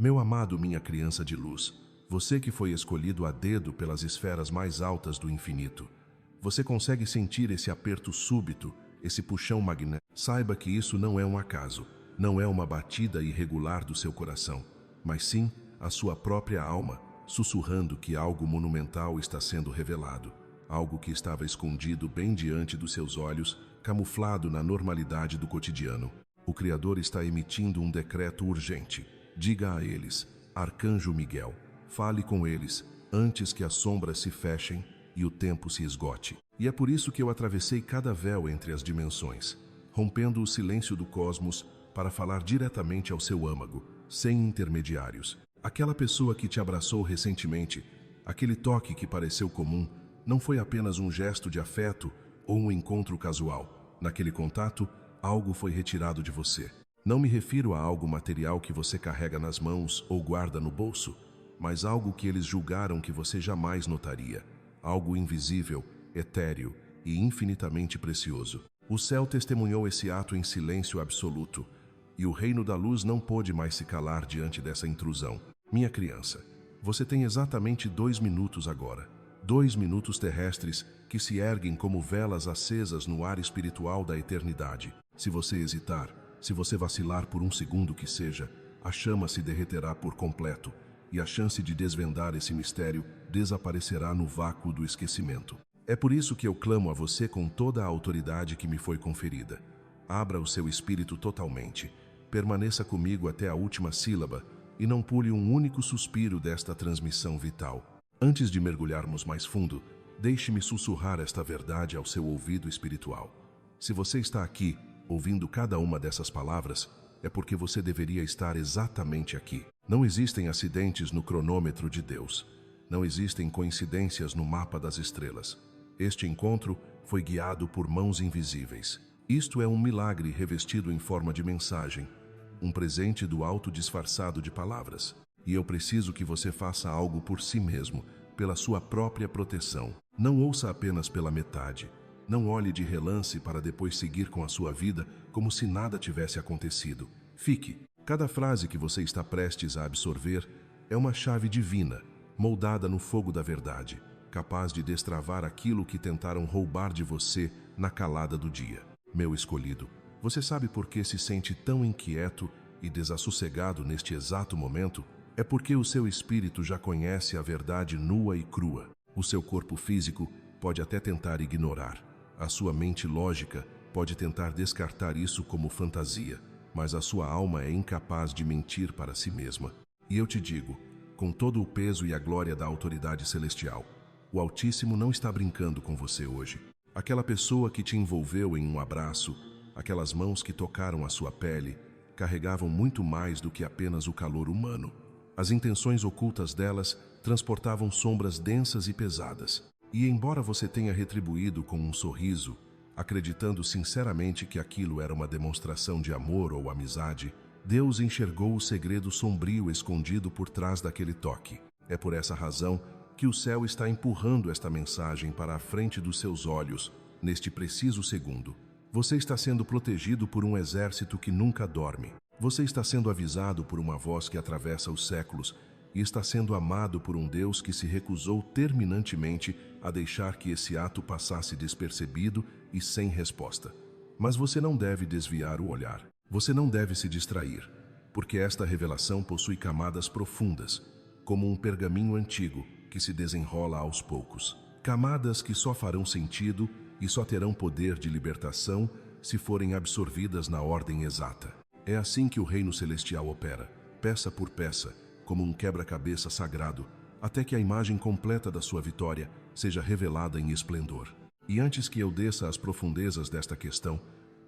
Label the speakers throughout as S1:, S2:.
S1: Meu amado, minha criança de luz, você que foi escolhido a dedo pelas esferas mais altas do infinito, você consegue sentir esse aperto súbito, esse puxão magnético? Saiba que isso não é um acaso, não é uma batida irregular do seu coração, mas sim a sua própria alma, sussurrando que algo monumental está sendo revelado, algo que estava escondido bem diante dos seus olhos, camuflado na normalidade do cotidiano. O Criador está emitindo um decreto urgente. Diga a eles, Arcanjo Miguel, fale com eles antes que as sombras se fechem e o tempo se esgote. E é por isso que eu atravessei cada véu entre as dimensões, rompendo o silêncio do cosmos para falar diretamente ao seu âmago, sem intermediários. Aquela pessoa que te abraçou recentemente, aquele toque que pareceu comum, não foi apenas um gesto de afeto ou um encontro casual. Naquele contato, algo foi retirado de você. Não me refiro a algo material que você carrega nas mãos ou guarda no bolso, mas algo que eles julgaram que você jamais notaria. Algo invisível, etéreo e infinitamente precioso. O céu testemunhou esse ato em silêncio absoluto, e o reino da luz não pôde mais se calar diante dessa intrusão. Minha criança, você tem exatamente 2 minutos agora. 2 minutos terrestres que se erguem como velas acesas no ar espiritual da eternidade. Se você hesitar, se você vacilar por um segundo que seja, a chama se derreterá por completo e a chance de desvendar esse mistério desaparecerá no vácuo do esquecimento. É por isso que eu clamo a você com toda a autoridade que me foi conferida. Abra o seu espírito totalmente, permaneça comigo até a última sílaba e não pule um único suspiro desta transmissão vital. Antes de mergulharmos mais fundo, deixe-me sussurrar esta verdade ao seu ouvido espiritual. Se você está aqui, ouvindo cada uma dessas palavras, é porque você deveria estar exatamente aqui. Não existem acidentes no cronômetro de Deus. Não existem coincidências no mapa das estrelas. Este encontro foi guiado por mãos invisíveis. Isto é um milagre revestido em forma de mensagem, um presente do alto disfarçado de palavras. E eu preciso que você faça algo por si mesmo, pela sua própria proteção. Não ouça apenas pela metade. Não olhe de relance para depois seguir com a sua vida como se nada tivesse acontecido. Fique. Cada frase que você está prestes a absorver é uma chave divina, moldada no fogo da verdade, capaz de destravar aquilo que tentaram roubar de você na calada do dia. Meu escolhido, você sabe por que se sente tão inquieto e desassossegado neste exato momento? É porque o seu espírito já conhece a verdade nua e crua. O seu corpo físico pode até tentar ignorar. A sua mente lógica pode tentar descartar isso como fantasia, mas a sua alma é incapaz de mentir para si mesma. E eu te digo, com todo o peso e a glória da autoridade celestial, o Altíssimo não está brincando com você hoje. Aquela pessoa que te envolveu em um abraço, aquelas mãos que tocaram a sua pele, carregavam muito mais do que apenas o calor humano. As intenções ocultas delas transportavam sombras densas e pesadas. E embora você tenha retribuído com um sorriso, acreditando sinceramente que aquilo era uma demonstração de amor ou amizade, Deus enxergou o segredo sombrio escondido por trás daquele toque. É por essa razão que o céu está empurrando esta mensagem para a frente dos seus olhos, neste preciso segundo. Você está sendo protegido por um exército que nunca dorme. Você está sendo avisado por uma voz que atravessa os séculos e está sendo amado por um Deus que se recusou terminantemente a deixar que esse ato passasse despercebido e sem resposta. Mas você não deve desviar o olhar. Você não deve se distrair, porque esta revelação possui camadas profundas, como um pergaminho antigo que se desenrola aos poucos. Camadas que só farão sentido e só terão poder de libertação se forem absorvidas na ordem exata. É assim que o reino celestial opera, peça por peça, como um quebra-cabeça sagrado, até que a imagem completa da sua vitória seja revelada em esplendor. E antes que eu desça às profundezas desta questão,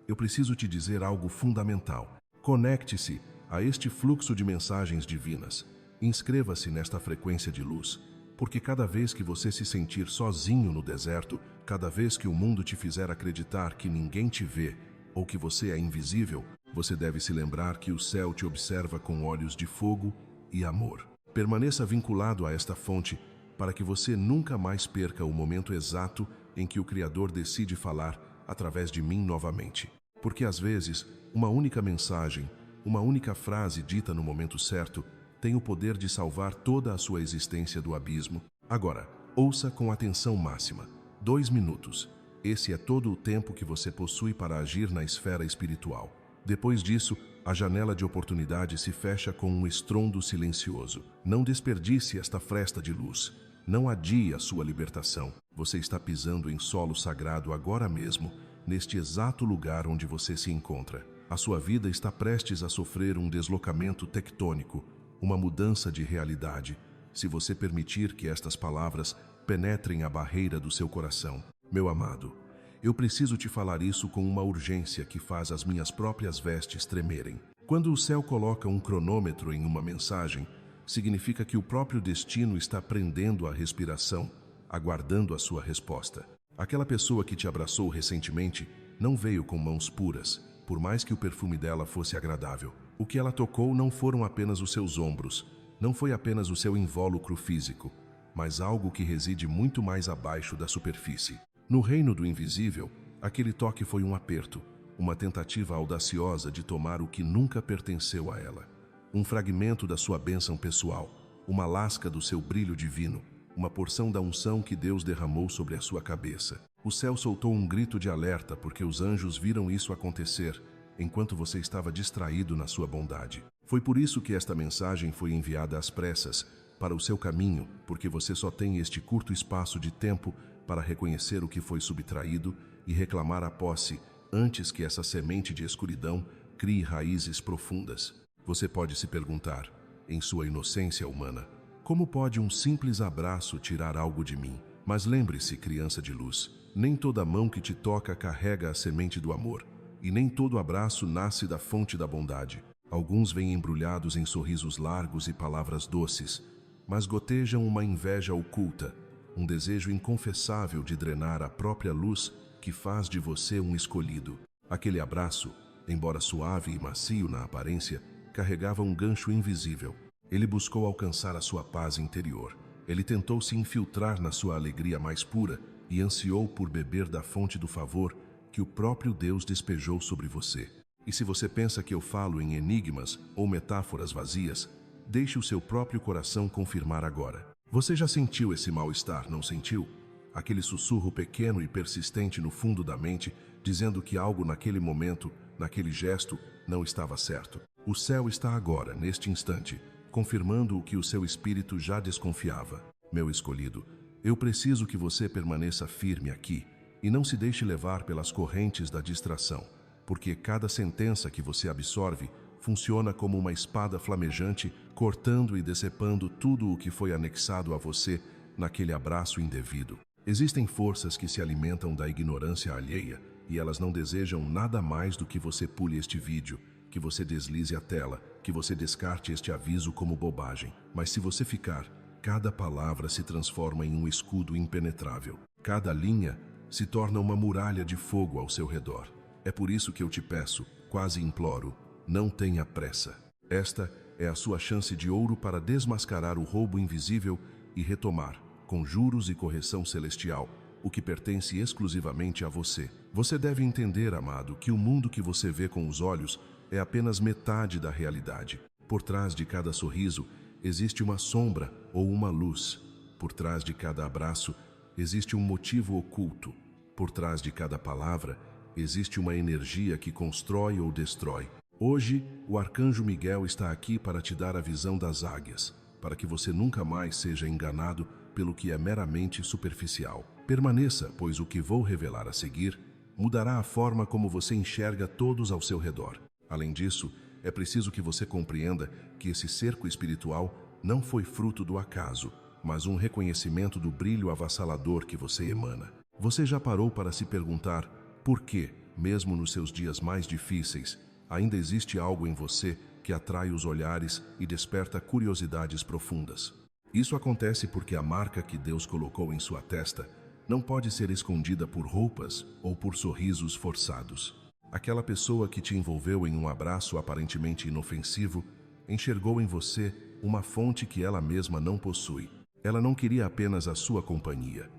S1: eu preciso te dizer algo fundamental. Conecte-se a este fluxo de mensagens divinas. Inscreva-se nesta frequência de luz, porque cada vez que você se sentir sozinho no deserto, cada vez que o mundo te fizer acreditar que ninguém te vê ou que você é invisível, você deve se lembrar que o céu te observa com olhos de fogo e amor. Permaneça vinculado a esta fonte para que você nunca mais perca o momento exato em que o Criador decide falar através de mim novamente. Porque às vezes, uma única mensagem, uma única frase dita no momento certo, tem o poder de salvar toda a sua existência do abismo. Agora, ouça com atenção máxima. 2 minutos. Esse é todo o tempo que você possui para agir na esfera espiritual. Depois disso, a janela de oportunidade se fecha com um estrondo silencioso. Não desperdice esta fresta de luz. Não adie a sua libertação. Você está pisando em solo sagrado agora mesmo, neste exato lugar onde você se encontra. A sua vida está prestes a sofrer um deslocamento tectônico, uma mudança de realidade, se você permitir que estas palavras penetrem a barreira do seu coração. Meu amado, eu preciso te falar isso com uma urgência que faz as minhas próprias vestes tremerem. Quando o céu coloca um cronômetro em uma mensagem, significa que o próprio destino está prendendo a respiração, aguardando a sua resposta. Aquela pessoa que te abraçou recentemente não veio com mãos puras, por mais que o perfume dela fosse agradável. O que ela tocou não foram apenas os seus ombros, não foi apenas o seu invólucro físico, mas algo que reside muito mais abaixo da superfície. No reino do invisível, aquele toque foi um aperto, uma tentativa audaciosa de tomar o que nunca pertenceu a ela. Um fragmento da sua bênção pessoal, uma lasca do seu brilho divino, uma porção da unção que Deus derramou sobre a sua cabeça. O céu soltou um grito de alerta porque os anjos viram isso acontecer, enquanto você estava distraído na sua bondade. Foi por isso que esta mensagem foi enviada às pressas, para o seu caminho, porque você só tem este curto espaço de tempo para reconhecer o que foi subtraído e reclamar a posse antes que essa semente de escuridão crie raízes profundas. Você pode se perguntar, em sua inocência humana, como pode um simples abraço tirar algo de mim? Mas lembre-se, criança de luz, nem toda mão que te toca carrega a semente do amor, e nem todo abraço nasce da fonte da bondade. Alguns vêm embrulhados em sorrisos largos e palavras doces, mas gotejam uma inveja oculta, um desejo inconfessável de drenar a própria luz que faz de você um escolhido. Aquele abraço, embora suave e macio na aparência, carregava um gancho invisível. Ele buscou alcançar a sua paz interior. Ele tentou se infiltrar na sua alegria mais pura e ansiou por beber da fonte do favor que o próprio Deus despejou sobre você. E se você pensa que eu falo em enigmas ou metáforas vazias, deixe o seu próprio coração confirmar agora. Você já sentiu esse mal-estar, não sentiu? Aquele sussurro pequeno e persistente no fundo da mente, dizendo que algo naquele momento, naquele gesto, não estava certo. O céu está agora, neste instante, confirmando o que o seu espírito já desconfiava. Meu escolhido, eu preciso que você permaneça firme aqui e não se deixe levar pelas correntes da distração, porque cada sentença que você absorve funciona como uma espada flamejante, cortando e decepando tudo o que foi anexado a você naquele abraço indevido. Existem forças que se alimentam da ignorância alheia e elas não desejam nada mais do que você pule este vídeo, que você deslize a tela, que você descarte este aviso como bobagem. Mas se você ficar, cada palavra se transforma em um escudo impenetrável. Cada linha se torna uma muralha de fogo ao seu redor. É por isso que eu te peço, quase imploro, não tenha pressa. Esta é a sua chance de ouro para desmascarar o roubo invisível e retomar, com juros e correção celestial, o que pertence exclusivamente a você. Você deve entender, amado, que o mundo que você vê com os olhos é apenas metade da realidade. Por trás de cada sorriso existe uma sombra ou uma luz. Por trás de cada abraço existe um motivo oculto. Por trás de cada palavra existe uma energia que constrói ou destrói. Hoje, o arcanjo Miguel está aqui para te dar a visão das águias, para que você nunca mais seja enganado pelo que é meramente superficial. Permaneça, pois o que vou revelar a seguir mudará a forma como você enxerga todos ao seu redor. Além disso, é preciso que você compreenda que esse cerco espiritual não foi fruto do acaso, mas um reconhecimento do brilho avassalador que você emana. Você já parou para se perguntar por que, mesmo nos seus dias mais difíceis, ainda existe algo em você que atrai os olhares e desperta curiosidades profundas? Isso acontece porque a marca que Deus colocou em sua testa não pode ser escondida por roupas ou por sorrisos forçados. Aquela pessoa que te envolveu em um abraço aparentemente inofensivo enxergou em você uma fonte que ela mesma não possui. Ela não queria apenas a sua companhia.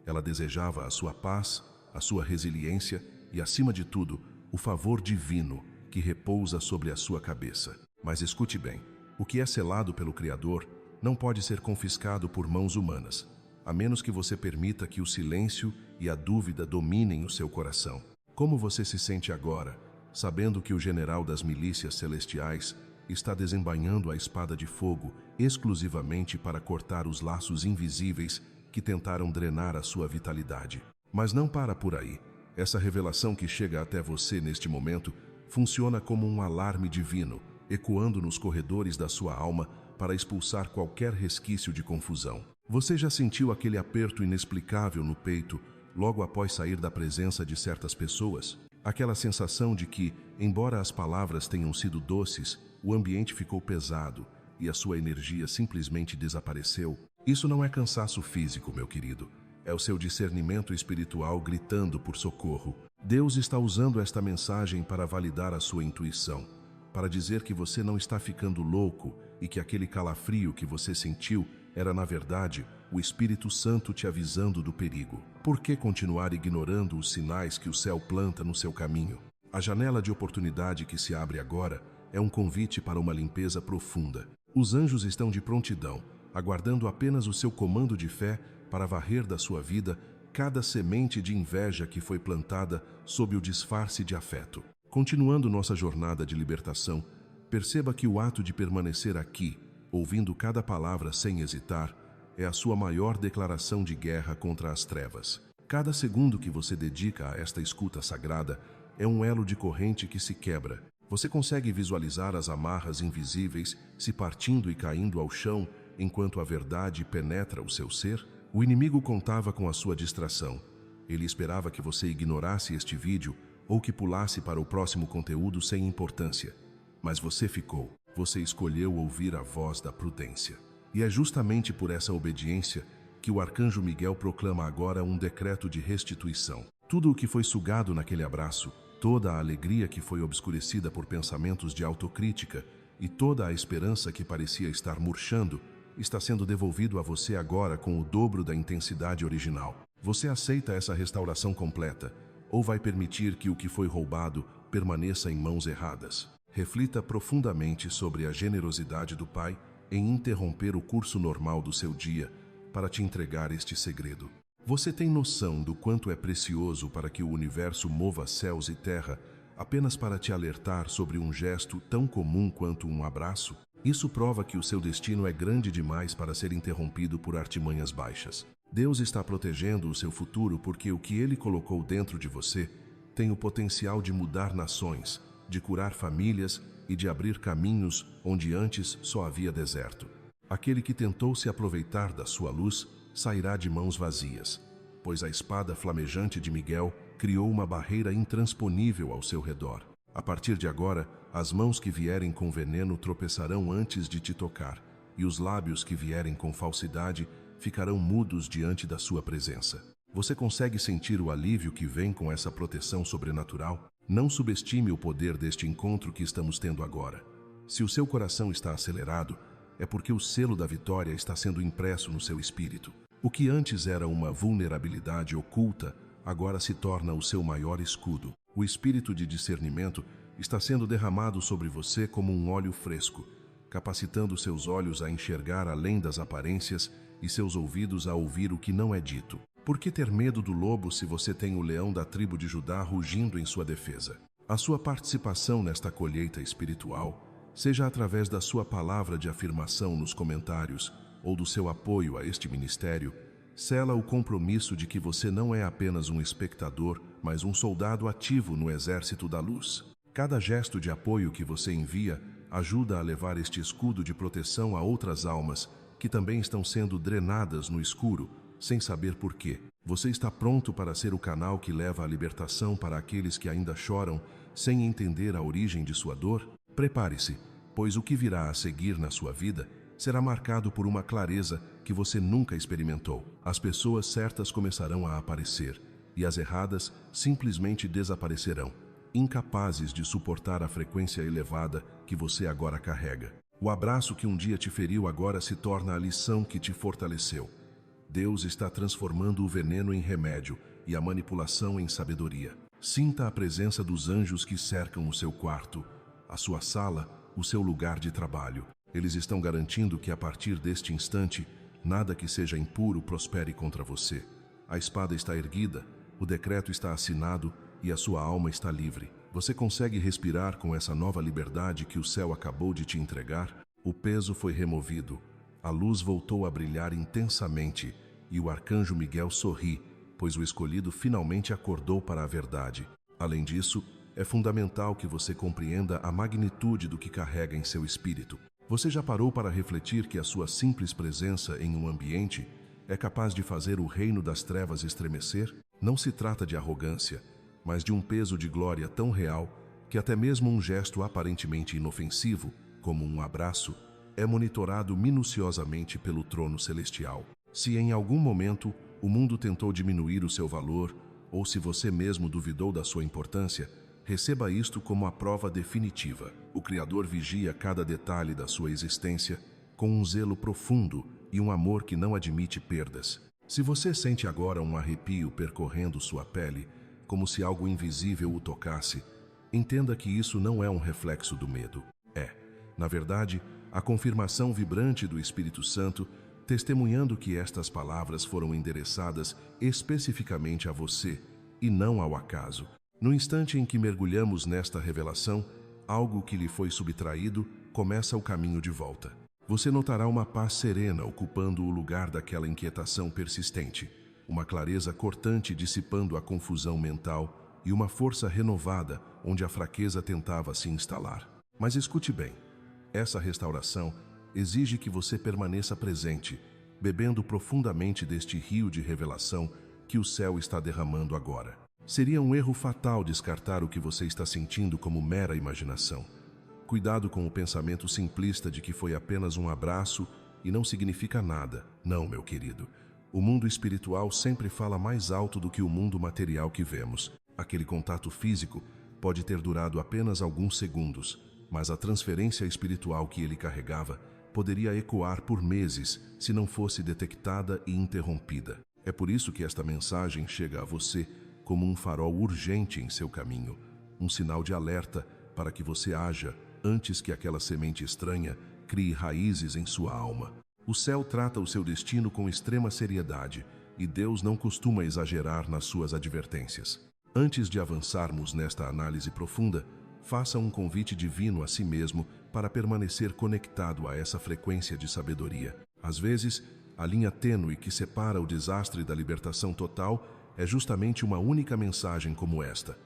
S1: Ela desejava a sua paz, a sua resiliência e, acima de tudo, o favor divino que repousa sobre a sua cabeça. Mas escute bem, O que é selado pelo Criador não pode ser confiscado por mãos humanas, a menos que você permita que o silêncio e a dúvida dominem o seu coração. Como você se sente agora, sabendo que o general das milícias celestiais está desembainhando a espada de fogo exclusivamente para cortar os laços invisíveis que tentaram drenar a sua vitalidade? Mas não para por aí. Essa revelação que chega até você neste momento funciona como um alarme divino, ecoando nos corredores da sua alma para expulsar qualquer resquício de confusão. Você já sentiu aquele aperto inexplicável no peito logo após sair da presença de certas pessoas? Aquela sensação de que, embora as palavras tenham sido doces, o ambiente ficou pesado e a sua energia simplesmente desapareceu? Isso não é cansaço físico, meu querido. É o seu discernimento espiritual gritando por socorro. Deus está usando esta mensagem para validar a sua intuição, para dizer que você não está ficando louco e que aquele calafrio que você sentiu era, na verdade, o Espírito Santo te avisando do perigo. Por que continuar ignorando os sinais que o céu planta no seu caminho? A janela de oportunidade que se abre agora é um convite para uma limpeza profunda. Os anjos estão de prontidão, aguardando apenas o seu comando de fé para varrer da sua vida cada semente de inveja que foi plantada sob o disfarce de afeto. Continuando nossa jornada de libertação, perceba que o ato de permanecer aqui, ouvindo cada palavra sem hesitar, é a sua maior declaração de guerra contra as trevas. Cada segundo que você dedica a esta escuta sagrada é um elo de corrente que se quebra. Você consegue visualizar as amarras invisíveis se partindo e caindo ao chão enquanto a verdade penetra o seu ser? O inimigo contava com a sua distração. Ele esperava que você ignorasse este vídeo ou que pulasse para o próximo conteúdo sem importância. Mas você ficou. Você escolheu ouvir a voz da prudência. E é justamente por essa obediência que o arcanjo Miguel proclama agora um decreto de restituição. Tudo o que foi sugado naquele abraço, toda a alegria que foi obscurecida por pensamentos de autocrítica e toda a esperança que parecia estar murchando, está sendo devolvido a você agora com o dobro da intensidade original. Você aceita essa restauração completa ou vai permitir que o que foi roubado permaneça em mãos erradas? Reflita profundamente sobre a generosidade do Pai em interromper o curso normal do seu dia para te entregar este segredo. Você tem noção do quanto é precioso para que o universo mova céus e terra apenas para te alertar sobre um gesto tão comum quanto um abraço? Isso prova que o seu destino é grande demais para ser interrompido por artimanhas baixas. Deus está protegendo o seu futuro porque o que Ele colocou dentro de você tem o potencial de mudar nações, de curar famílias e de abrir caminhos onde antes só havia deserto. Aquele que tentou se aproveitar da sua luz sairá de mãos vazias, pois a espada flamejante de Miguel criou uma barreira intransponível ao seu redor. A partir de agora, as mãos que vierem com veneno tropeçarão antes de te tocar, e os lábios que vierem com falsidade ficarão mudos diante da sua presença. Você consegue sentir o alívio que vem com essa proteção sobrenatural? Não subestime o poder deste encontro que estamos tendo agora. Se o seu coração está acelerado, é porque o selo da vitória está sendo impresso no seu espírito. O que antes era uma vulnerabilidade oculta, agora se torna o seu maior escudo. O espírito de discernimento está sendo derramado sobre você como um óleo fresco, capacitando seus olhos a enxergar além das aparências e seus ouvidos a ouvir o que não é dito. Por que ter medo do lobo se você tem o leão da tribo de Judá rugindo em sua defesa? A sua participação nesta colheita espiritual, seja através da sua palavra de afirmação nos comentários ou do seu apoio a este ministério, sela o compromisso de que você não é apenas um espectador, mas um soldado ativo no exército da luz. Cada gesto de apoio que você envia ajuda a levar este escudo de proteção a outras almas que também estão sendo drenadas no escuro, sem saber por quê. Você está pronto para ser o canal que leva a libertação para aqueles que ainda choram, sem entender a origem de sua dor? Prepare-se, pois o que virá a seguir na sua vida será marcado por uma clareza que você nunca experimentou. As pessoas certas começarão a aparecer, e as erradas simplesmente desaparecerão, incapazes de suportar a frequência elevada que você agora carrega. O abraço que um dia te feriu agora se torna a lição que te fortaleceu. Deus está transformando o veneno em remédio e a manipulação em sabedoria. Sinta a presença dos anjos que cercam o seu quarto, a sua sala, o seu lugar de trabalho. Eles estão garantindo que a partir deste instante, nada que seja impuro prospere contra você. A espada está erguida, o decreto está assinado e a sua alma está livre. Você consegue respirar com essa nova liberdade que o céu acabou de te entregar? O peso foi removido, a luz voltou a brilhar intensamente e o arcanjo Miguel sorri, pois o escolhido finalmente acordou para a verdade. Além disso, é fundamental que você compreenda a magnitude do que carrega em seu espírito. Você já parou para refletir que a sua simples presença em um ambiente é capaz de fazer o reino das trevas estremecer? Não se trata de arrogância, mas de um peso de glória tão real que até mesmo um gesto aparentemente inofensivo, como um abraço, é monitorado minuciosamente pelo trono celestial. Se em algum momento o mundo tentou diminuir o seu valor, ou se você mesmo duvidou da sua importância, receba isto como a prova definitiva. O Criador vigia cada detalhe da sua existência com um zelo profundo e um amor que não admite perdas. Se você sente agora um arrepio percorrendo sua pele, como se algo invisível o tocasse, entenda que isso não é um reflexo do medo. Na verdade, a confirmação vibrante do Espírito Santo, testemunhando que estas palavras foram endereçadas especificamente a você e não ao acaso. No instante em que mergulhamos nesta revelação, algo que lhe foi subtraído começa o caminho de volta. Você notará uma paz serena ocupando o lugar daquela inquietação persistente, uma clareza cortante dissipando a confusão mental e uma força renovada onde a fraqueza tentava se instalar. Mas escute bem, essa restauração exige que você permaneça presente, bebendo profundamente deste rio de revelação que o céu está derramando agora. Seria um erro fatal descartar o que você está sentindo como mera imaginação. Cuidado com o pensamento simplista de que foi apenas um abraço e não significa nada. Não, meu querido. O mundo espiritual sempre fala mais alto do que o mundo material que vemos. Aquele contato físico pode ter durado apenas alguns segundos, mas a transferência espiritual que ele carregava poderia ecoar por meses se não fosse detectada e interrompida. É por isso que esta mensagem chega a você como um farol urgente em seu caminho, um sinal de alerta para que você haja antes que aquela semente estranha crie raízes em sua alma. O céu trata o seu destino com extrema seriedade e Deus não costuma exagerar nas suas advertências. Antes de avançarmos nesta análise profunda, faça um convite divino a si mesmo para permanecer conectado a essa frequência de sabedoria. Às vezes, a linha tênue que separa o desastre da libertação total é justamente uma única mensagem como esta.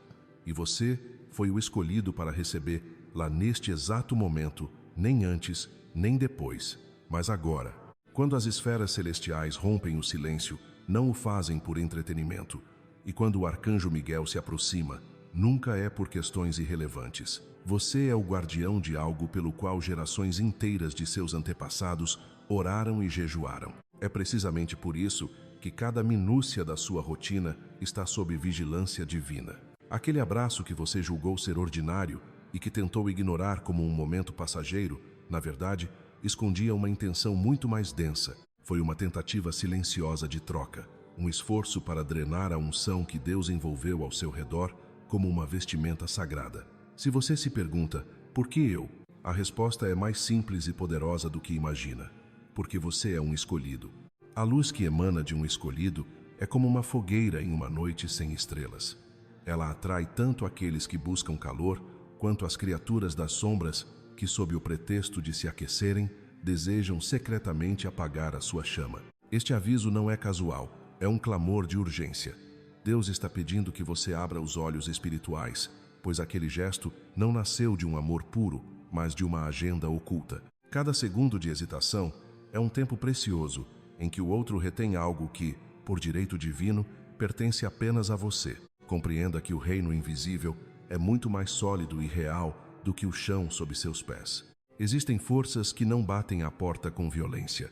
S1: E você foi o escolhido para receber lá neste exato momento, nem antes, nem depois, mas agora. Quando as esferas celestiais rompem o silêncio, não o fazem por entretenimento. E quando o arcanjo Miguel se aproxima, nunca é por questões irrelevantes. Você é o guardião de algo pelo qual gerações inteiras de seus antepassados oraram e jejuaram. É precisamente por isso que cada minúcia da sua rotina está sob vigilância divina. Aquele abraço que você julgou ser ordinário e que tentou ignorar como um momento passageiro, na verdade, escondia uma intenção muito mais densa. Foi uma tentativa silenciosa de troca, um esforço para drenar a unção que Deus envolveu ao seu redor como uma vestimenta sagrada. Se você se pergunta, por que eu? A resposta é mais simples e poderosa do que imagina. Porque você é um escolhido. A luz que emana de um escolhido é como uma fogueira em uma noite sem estrelas. Ela atrai tanto aqueles que buscam calor, quanto as criaturas das sombras que, sob o pretexto de se aquecerem, desejam secretamente apagar a sua chama. Este aviso não é casual, é um clamor de urgência. Deus está pedindo que você abra os olhos espirituais, pois aquele gesto não nasceu de um amor puro, mas de uma agenda oculta. Cada segundo de hesitação é um tempo precioso em que o outro retém algo que, por direito divino, pertence apenas a você. Compreenda que o reino invisível é muito mais sólido e real do que o chão sob seus pés. Existem forças que não batem à porta com violência.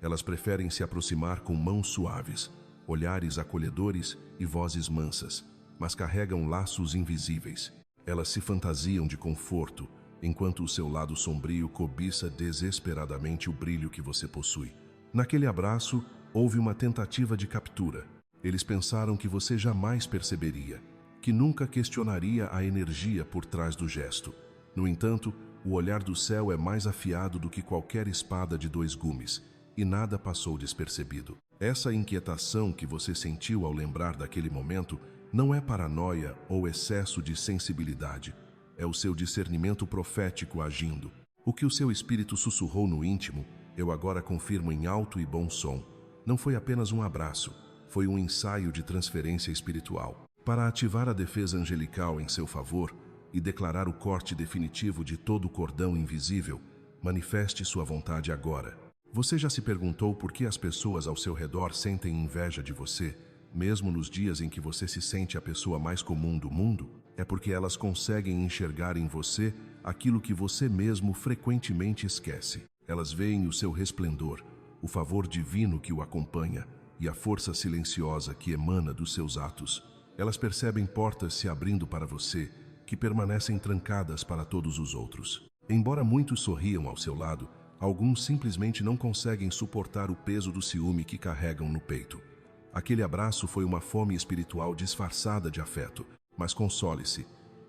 S1: Elas preferem se aproximar com mãos suaves, olhares acolhedores e vozes mansas, mas carregam laços invisíveis. Elas se fantasiam de conforto, enquanto o seu lado sombrio cobiça desesperadamente o brilho que você possui. Naquele abraço, houve uma tentativa de captura. Eles pensaram que você jamais perceberia, que nunca questionaria a energia por trás do gesto. No entanto, O olhar do céu é mais afiado do que qualquer espada de 2 gumes, e nada passou despercebido. Essa inquietação que você sentiu ao lembrar daquele momento não é paranoia ou excesso de sensibilidade. É o seu discernimento profético agindo. O que o seu espírito sussurrou no íntimo, eu agora confirmo em alto e bom som. Não foi apenas um abraço, foi um ensaio de transferência espiritual. Para ativar a defesa angelical em seu favor e declarar o corte definitivo de todo o cordão invisível, manifeste sua vontade agora. Você já se perguntou por que as pessoas ao seu redor sentem inveja de você, mesmo nos dias em que você se sente a pessoa mais comum do mundo? É porque elas conseguem enxergar em você aquilo que você mesmo frequentemente esquece. Elas veem o seu resplendor, o favor divino que o acompanha e a força silenciosa que emana dos seus atos. Elas percebem portas se abrindo para você, que permanecem trancadas para todos os outros. Embora muitos sorriam ao seu lado, alguns simplesmente não conseguem suportar o peso do ciúme que carregam no peito. Aquele abraço foi uma fome espiritual disfarçada de afeto, mas console-se.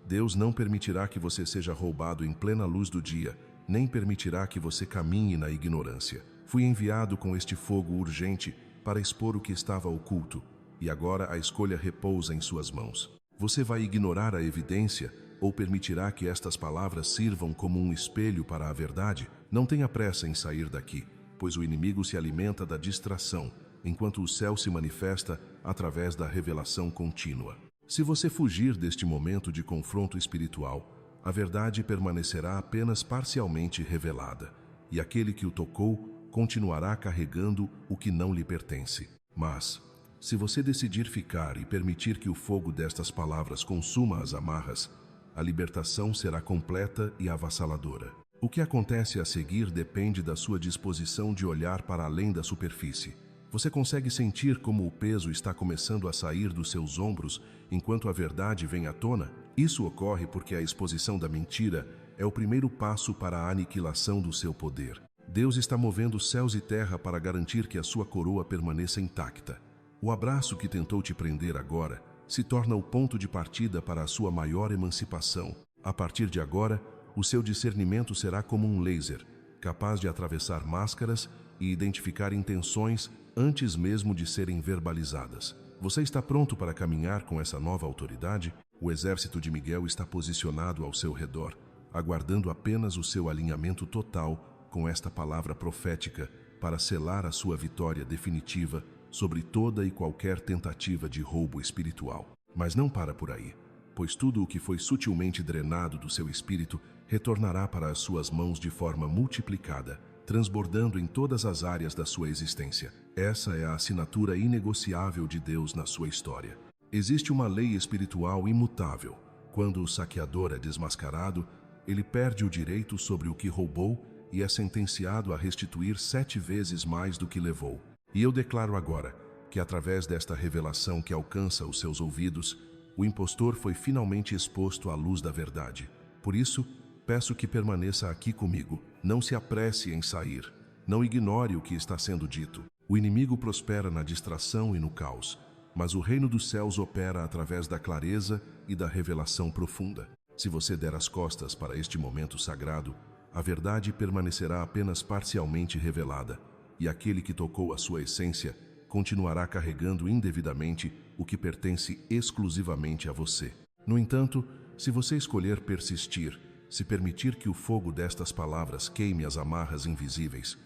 S1: Deus não permitirá que você seja roubado em plena luz do dia, nem permitirá que você caminhe na ignorância. Fui enviado com este fogo urgente para expor o que estava oculto, e agora a escolha repousa em suas mãos. Você vai ignorar a evidência ou permitirá que estas palavras sirvam como um espelho para a verdade? Não tenha pressa em sair daqui, pois o inimigo se alimenta da distração, enquanto o céu se manifesta através da revelação contínua. Se você fugir deste momento de confronto espiritual, a verdade permanecerá apenas parcialmente revelada, e aquele que o tocou continuará carregando o que não lhe pertence. Mas, se você decidir ficar e permitir que o fogo destas palavras consuma as amarras, a libertação será completa e avassaladora. O que acontece a seguir depende da sua disposição de olhar para além da superfície. Você consegue sentir como o peso está começando a sair dos seus ombros enquanto a verdade vem à tona? Isso ocorre porque a exposição da mentira é o primeiro passo para a aniquilação do seu poder. Deus está movendo céus e terra para garantir que a sua coroa permaneça intacta. O abraço que tentou te prender agora se torna o ponto de partida para a sua maior emancipação. A partir de agora, o seu discernimento será como um laser, capaz de atravessar máscaras e identificar intenções antes mesmo de serem verbalizadas. Você está pronto para caminhar com essa nova autoridade? O exército de Miguel está posicionado ao seu redor, aguardando apenas o seu alinhamento total com esta palavra profética para selar a sua vitória definitiva sobre toda e qualquer tentativa de roubo espiritual. Mas não para por aí, pois tudo o que foi sutilmente drenado do seu espírito retornará para as suas mãos de forma multiplicada, transbordando em todas as áreas da sua existência. Essa é a assinatura inegociável de Deus na sua história. Existe uma lei espiritual imutável. Quando o saqueador é desmascarado, ele perde o direito sobre o que roubou e é sentenciado a restituir 7 vezes mais do que levou. E eu declaro agora que, através desta revelação que alcança os seus ouvidos, o impostor foi finalmente exposto à luz da verdade. Por isso, peço que permaneça aqui comigo. Não se apresse em sair. Não ignore o que está sendo dito. O inimigo prospera na distração e no caos, mas o reino dos céus opera através da clareza e da revelação profunda. Se você der as costas para este momento sagrado, a verdade permanecerá apenas parcialmente revelada, e aquele que tocou a sua essência continuará carregando indevidamente o que pertence exclusivamente a você. No entanto, se você escolher persistir, se permitir que o fogo destas palavras queime as amarras invisíveis,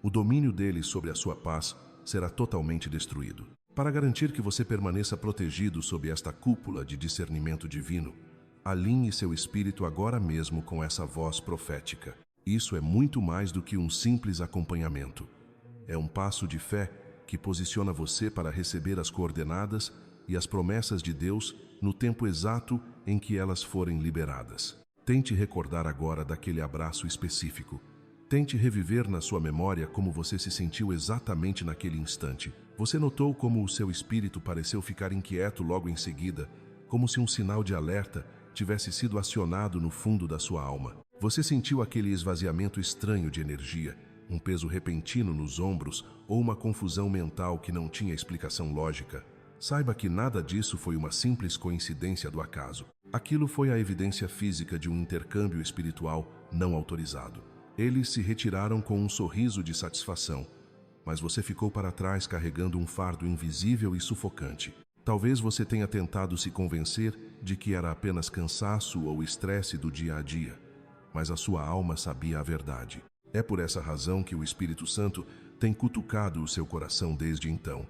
S1: o domínio deles sobre a sua paz será totalmente destruído. Para garantir que você permaneça protegido sob esta cúpula de discernimento divino, alinhe seu espírito agora mesmo com essa voz profética. Isso é muito mais do que um simples acompanhamento. É um passo de fé que posiciona você para receber as coordenadas e as promessas de Deus no tempo exato em que elas forem liberadas. Tente recordar agora daquele abraço específico. Tente reviver na sua memória como você se sentiu exatamente naquele instante. Você notou como o seu espírito pareceu ficar inquieto logo em seguida, como se um sinal de alerta tivesse sido acionado no fundo da sua alma. Você sentiu aquele esvaziamento estranho de energia, um peso repentino nos ombros ou uma confusão mental que não tinha explicação lógica. Saiba que nada disso foi uma simples coincidência do acaso. Aquilo foi a evidência física de um intercâmbio espiritual não autorizado. Eles se retiraram com um sorriso de satisfação, mas você ficou para trás carregando um fardo invisível e sufocante. Talvez você tenha tentado se convencer de que era apenas cansaço ou estresse do dia a dia, mas a sua alma sabia a verdade. É por essa razão que o Espírito Santo tem cutucado o seu coração desde então,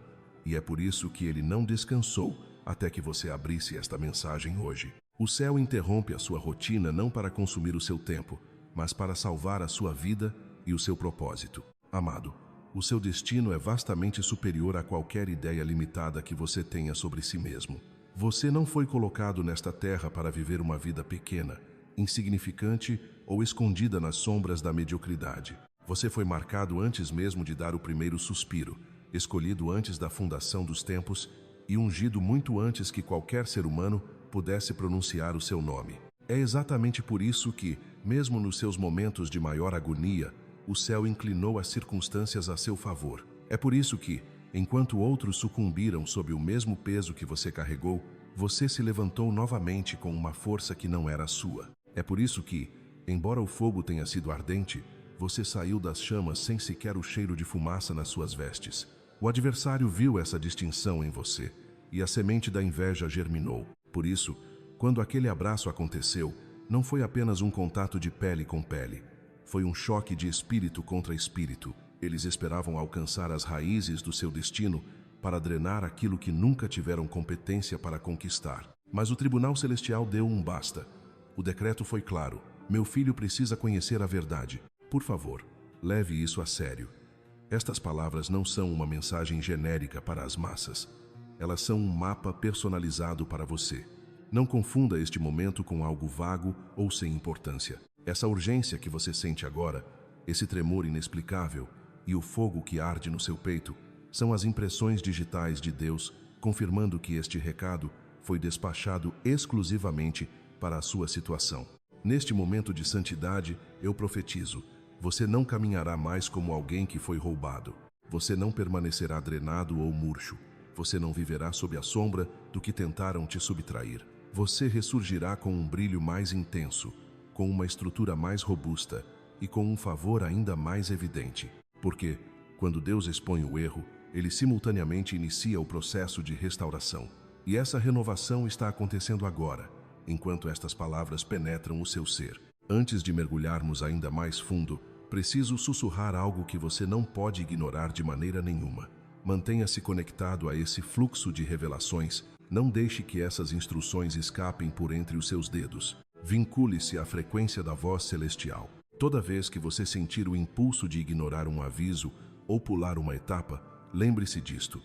S1: e é por isso que ele não descansou até que você abrisse esta mensagem hoje. O céu interrompe a sua rotina não para consumir o seu tempo, mas para salvar a sua vida e o seu propósito. Amado, o seu destino é vastamente superior a qualquer ideia limitada que você tenha sobre si mesmo. Você não foi colocado nesta terra para viver uma vida pequena, insignificante ou escondida nas sombras da mediocridade. Você foi marcado antes mesmo de dar o primeiro suspiro, escolhido antes da fundação dos tempos e ungido muito antes que qualquer ser humano pudesse pronunciar o seu nome. É exatamente por isso que, mesmo nos seus momentos de maior agonia, o céu inclinou as circunstâncias a seu favor. É por isso que, enquanto outros sucumbiram sob o mesmo peso que você carregou, você se levantou novamente com uma força que não era sua. É por isso que, embora o fogo tenha sido ardente, você saiu das chamas sem sequer o cheiro de fumaça nas suas vestes. O adversário viu essa distinção em você, e a semente da inveja germinou. Por isso, quando aquele abraço aconteceu, não foi apenas um contato de pele com pele. Foi um choque de espírito contra espírito. Eles esperavam alcançar as raízes do seu destino para drenar aquilo que nunca tiveram competência para conquistar. Mas o Tribunal Celestial deu um basta. O decreto foi claro. Meu filho precisa conhecer a verdade. Por favor, leve isso a sério. Estas palavras não são uma mensagem genérica para as massas. Elas são um mapa personalizado para você. Não confunda este momento com algo vago ou sem importância. Essa urgência que você sente agora, esse tremor inexplicável e o fogo que arde no seu peito, são as impressões digitais de Deus, confirmando que este recado foi despachado exclusivamente para a sua situação. Neste momento de santidade, eu profetizo: você não caminhará mais como alguém que foi roubado. Você não permanecerá drenado ou murcho. Você não viverá sob a sombra do que tentaram te subtrair. Você ressurgirá com um brilho mais intenso, com uma estrutura mais robusta e com um favor ainda mais evidente. Porque, quando Deus expõe o erro, ele simultaneamente inicia o processo de restauração. E essa renovação está acontecendo agora, enquanto estas palavras penetram o seu ser. Antes de mergulharmos ainda mais fundo, preciso sussurrar algo que você não pode ignorar de maneira nenhuma. Mantenha-se conectado a esse fluxo de revelações. Não deixe que essas instruções escapem por entre os seus dedos. Vincule-se à frequência da voz celestial. Toda vez que você sentir o impulso de ignorar um aviso ou pular uma etapa, lembre-se disto.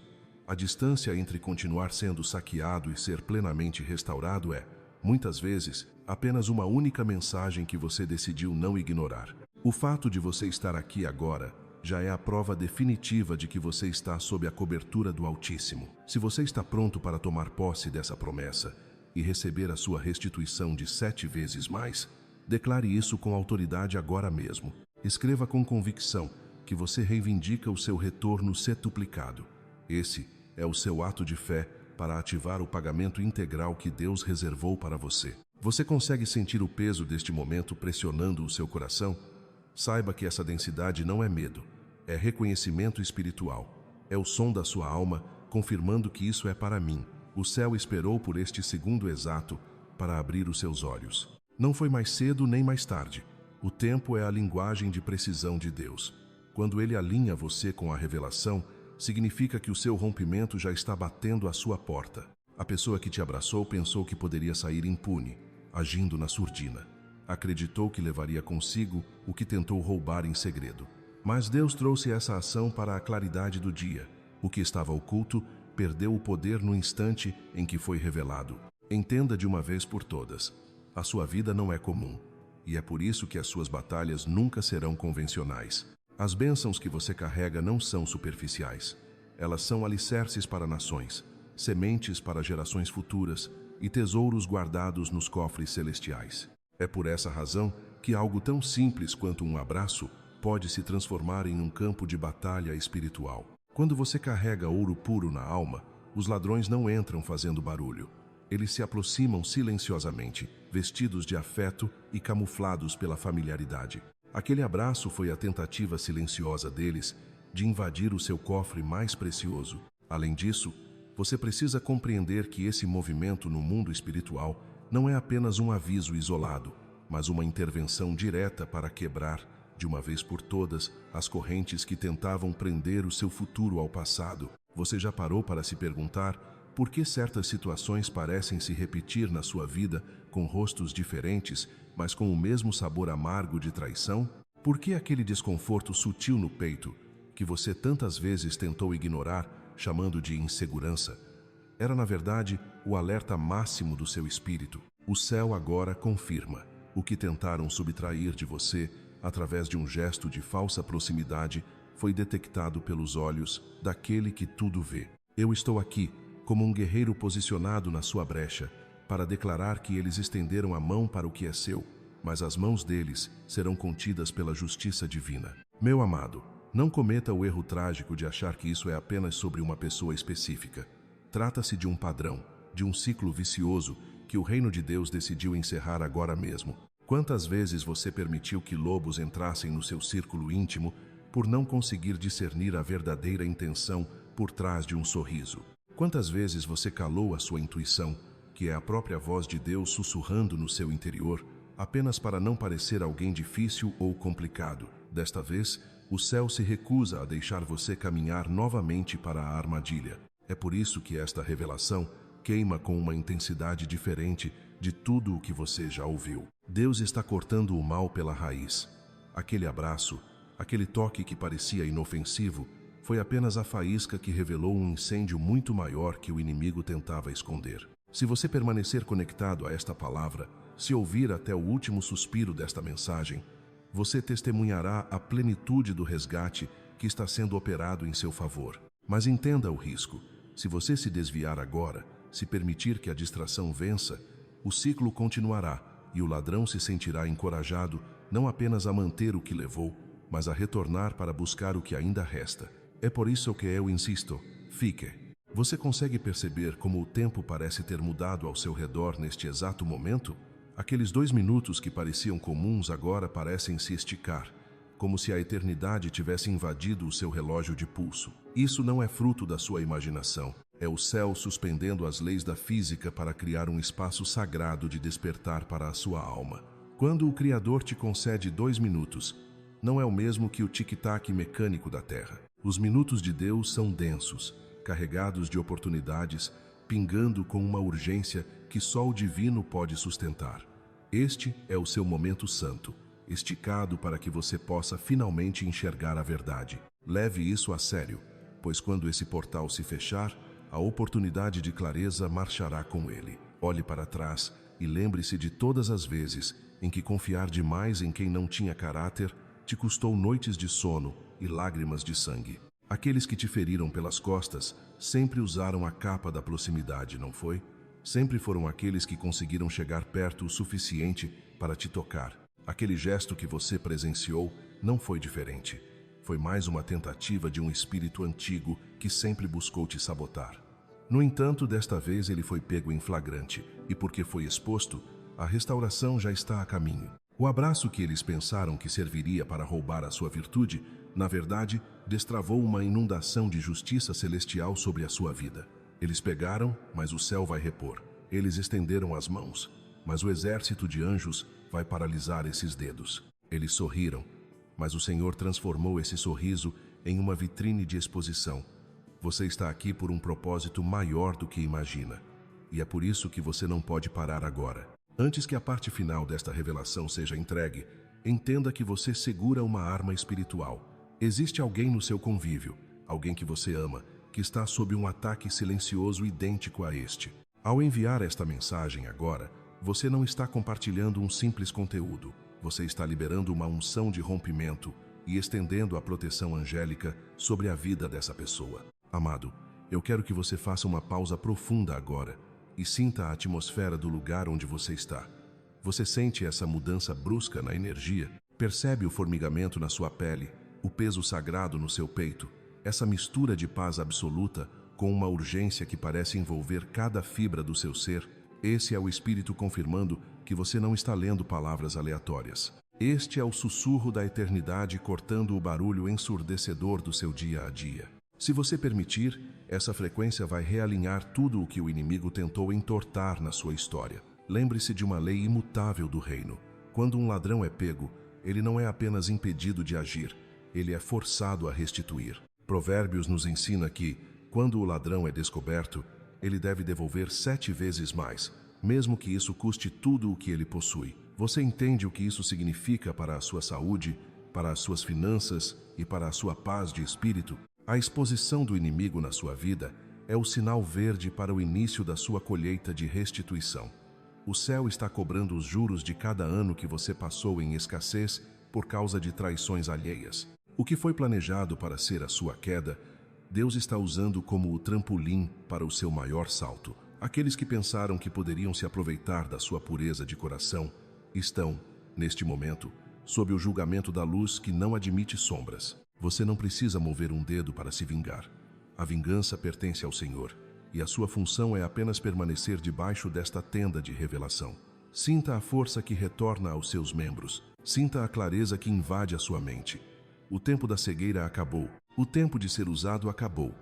S1: A distância entre continuar sendo saqueado e ser plenamente restaurado é, muitas vezes, apenas uma única mensagem que você decidiu não ignorar. O fato de você estar aqui agora já é a prova definitiva de que você está sob a cobertura do Altíssimo. Se você está pronto para tomar posse dessa promessa e receber a sua restituição de 7 vezes mais, declare isso com autoridade agora mesmo. Escreva com convicção que você reivindica o seu retorno setuplicado. Esse é o seu ato de fé para ativar o pagamento integral que Deus reservou para você. Você consegue sentir o peso deste momento pressionando o seu coração? Saiba que essa densidade não é medo, é reconhecimento espiritual. É o som da sua alma confirmando que isso é para mim. O céu esperou por este segundo exato para abrir os seus olhos. Não foi mais cedo nem mais tarde. O tempo é a linguagem de precisão de Deus. Quando Ele alinha você com a revelação, significa que o seu rompimento já está batendo à sua porta. A pessoa que te abraçou pensou que poderia sair impune, agindo na surdina. Acreditou que levaria consigo o que tentou roubar em segredo. Mas Deus trouxe essa ação para a claridade do dia. O que estava oculto perdeu o poder no instante em que foi revelado. Entenda de uma vez por todas: a sua vida não é comum, e é por isso que as suas batalhas nunca serão convencionais. As bênçãos que você carrega não são superficiais. Elas são alicerces para nações, sementes para gerações futuras e tesouros guardados nos cofres celestiais. É por essa razão que algo tão simples quanto um abraço pode se transformar em um campo de batalha espiritual. Quando você carrega ouro puro na alma, os ladrões não entram fazendo barulho. Eles se aproximam silenciosamente, vestidos de afeto e camuflados pela familiaridade. Aquele abraço foi a tentativa silenciosa deles de invadir o seu cofre mais precioso. Além disso, você precisa compreender que esse movimento no mundo espiritual não é apenas um aviso isolado, mas uma intervenção direta para quebrar, de uma vez por todas, as correntes que tentavam prender o seu futuro ao passado. Você já parou para se perguntar por que certas situações parecem se repetir na sua vida com rostos diferentes, mas com o mesmo sabor amargo de traição? Por que aquele desconforto sutil no peito, que você tantas vezes tentou ignorar, chamando de insegurança, era na verdade o alerta máximo do seu espírito? O céu agora confirma: o que tentaram subtrair de você, através de um gesto de falsa proximidade, foi detectado pelos olhos daquele que tudo vê. Eu estou aqui, como um guerreiro posicionado na sua brecha, para declarar que eles estenderam a mão para o que é seu, mas as mãos deles serão contidas pela justiça divina. Meu amado, não cometa o erro trágico de achar que isso é apenas sobre uma pessoa específica. Trata-se de um padrão, de um ciclo vicioso que o reino de Deus decidiu encerrar agora mesmo. Quantas vezes você permitiu que lobos entrassem no seu círculo íntimo por não conseguir discernir a verdadeira intenção por trás de um sorriso? Quantas vezes você calou a sua intuição, que é a própria voz de Deus sussurrando no seu interior, apenas para não parecer alguém difícil ou complicado? Desta vez, o céu se recusa a deixar você caminhar novamente para a armadilha. É por isso que esta revelação queima com uma intensidade diferente de tudo o que você já ouviu. Deus está cortando o mal pela raiz. Aquele abraço, aquele toque que parecia inofensivo, foi apenas a faísca que revelou um incêndio muito maior que o inimigo tentava esconder. Se você permanecer conectado a esta palavra, se ouvir até o último suspiro desta mensagem, você testemunhará a plenitude do resgate que está sendo operado em seu favor. Mas entenda o risco. Se você se desviar agora, se permitir que a distração vença, o ciclo continuará e o ladrão se sentirá encorajado não apenas a manter o que levou, mas a retornar para buscar o que ainda resta. É por isso que eu insisto, fique. Você consegue perceber como o tempo parece ter mudado ao seu redor neste exato momento? Aqueles 2 minutos que pareciam comuns agora parecem se esticar, como se a eternidade tivesse invadido o seu relógio de pulso. Isso não é fruto da sua imaginação. É o céu suspendendo as leis da física para criar um espaço sagrado de despertar para a sua alma. Quando o Criador te concede 2 minutos, não é o mesmo que o tic-tac mecânico da Terra. Os minutos de Deus são densos, carregados de oportunidades, pingando com uma urgência que só o divino pode sustentar. Este é o seu momento santo, esticado para que você possa finalmente enxergar a verdade. Leve isso a sério, pois quando esse portal se fechar, a oportunidade de clareza marchará com ele. Olhe para trás e lembre-se de todas as vezes em que confiar demais em quem não tinha caráter te custou noites de sono e lágrimas de sangue. Aqueles que te feriram pelas costas sempre usaram a capa da proximidade, não foi? Sempre foram aqueles que conseguiram chegar perto o suficiente para te tocar. Aquele gesto que você presenciou não foi diferente. Foi mais uma tentativa de um espírito antigo que sempre buscou te sabotar. No entanto, desta vez ele foi pego em flagrante, e porque foi exposto, a restauração já está a caminho. O abraço que eles pensaram que serviria para roubar a sua virtude, na verdade, destravou uma inundação de justiça celestial sobre a sua vida. Eles pegaram, mas o céu vai repor. Eles estenderam as mãos, mas o exército de anjos vai paralisar esses dedos. Eles sorriram, mas o Senhor transformou esse sorriso em uma vitrine de exposição. Você está aqui por um propósito maior do que imagina, e é por isso que você não pode parar agora. Antes que a parte final desta revelação seja entregue, entenda que você segura uma arma espiritual. Existe alguém no seu convívio, alguém que você ama, que está sob um ataque silencioso idêntico a este. Ao enviar esta mensagem agora, você não está compartilhando um simples conteúdo. Você está liberando uma unção de rompimento e estendendo a proteção angélica sobre a vida dessa pessoa. Amado, eu quero que você faça uma pausa profunda agora e sinta a atmosfera do lugar onde você está. Você sente essa mudança brusca na energia? Percebe o formigamento na sua pele, o peso sagrado no seu peito, essa mistura de paz absoluta com uma urgência que parece envolver cada fibra do seu ser? Esse é o Espírito confirmando que você não está lendo palavras aleatórias. Este é o sussurro da eternidade cortando o barulho ensurdecedor do seu dia a dia. Se você permitir, essa frequência vai realinhar tudo o que o inimigo tentou entortar na sua história. Lembre-se de uma lei imutável do reino. Quando um ladrão é pego, ele não é apenas impedido de agir, ele é forçado a restituir. Provérbios nos ensina que, quando o ladrão é descoberto, ele deve devolver 7 vezes mais, mesmo que isso custe tudo o que ele possui. Você entende o que isso significa para a sua saúde, para as suas finanças e para a sua paz de espírito? A exposição do inimigo na sua vida é o sinal verde para o início da sua colheita de restituição. O céu está cobrando os juros de cada ano que você passou em escassez por causa de traições alheias. O que foi planejado para ser a sua queda, Deus está usando como o trampolim para o seu maior salto. Aqueles que pensaram que poderiam se aproveitar da sua pureza de coração estão, neste momento, sob o julgamento da luz que não admite sombras. Você não precisa mover um dedo para se vingar. A vingança pertence ao Senhor, e a sua função é apenas permanecer debaixo desta tenda de revelação. Sinta a força que retorna aos seus membros. Sinta a clareza que invade a sua mente. O tempo da cegueira acabou. O tempo de ser usado acabou.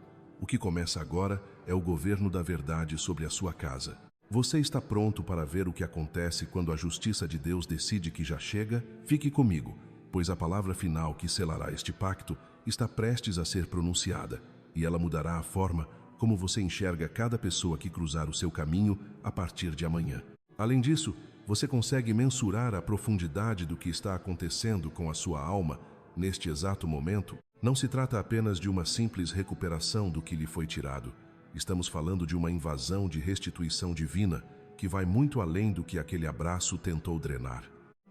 S1: O que começa agora é o governo da verdade sobre a sua casa. Você está pronto para ver o que acontece quando a justiça de Deus decide que já chega? Fique comigo, pois a palavra final que selará este pacto está prestes a ser pronunciada, e ela mudará a forma como você enxerga cada pessoa que cruzar o seu caminho a partir de amanhã. Além disso, você consegue mensurar a profundidade do que está acontecendo com a sua alma neste exato momento. Não se trata apenas de uma simples recuperação do que lhe foi tirado. Estamos falando de uma invasão de restituição divina que vai muito além do que aquele abraço tentou drenar.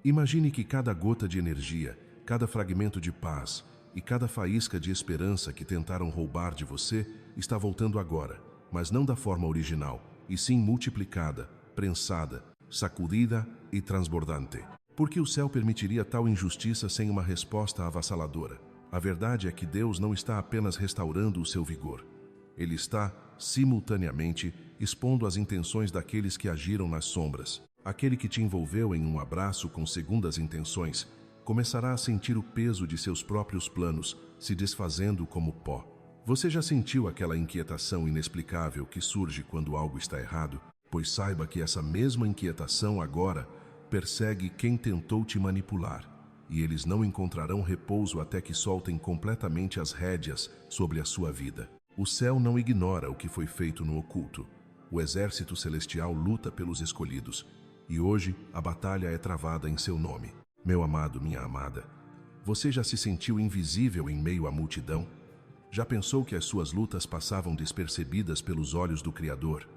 S1: Imagine que cada gota de energia, cada fragmento de paz e cada faísca de esperança que tentaram roubar de você está voltando agora, mas não da forma original, e sim multiplicada, prensada, sacudida e transbordante. Por que o céu permitiria tal injustiça sem uma resposta avassaladora? A verdade é que Deus não está apenas restaurando o seu vigor. Ele está, simultaneamente, expondo as intenções daqueles que agiram nas sombras. Aquele que te envolveu em um abraço com segundas intenções começará a sentir o peso de seus próprios planos se desfazendo como pó. Você já sentiu aquela inquietação inexplicável que surge quando algo está errado? Pois saiba que essa mesma inquietação agora persegue quem tentou te manipular, e eles não encontrarão repouso até que soltem completamente as rédeas sobre a sua vida. O céu não ignora o que foi feito no oculto. O exército celestial luta pelos escolhidos, e hoje a batalha é travada em seu nome. Meu amado, minha amada, você já se sentiu invisível em meio à multidão? Já pensou que as suas lutas passavam despercebidas pelos olhos do Criador?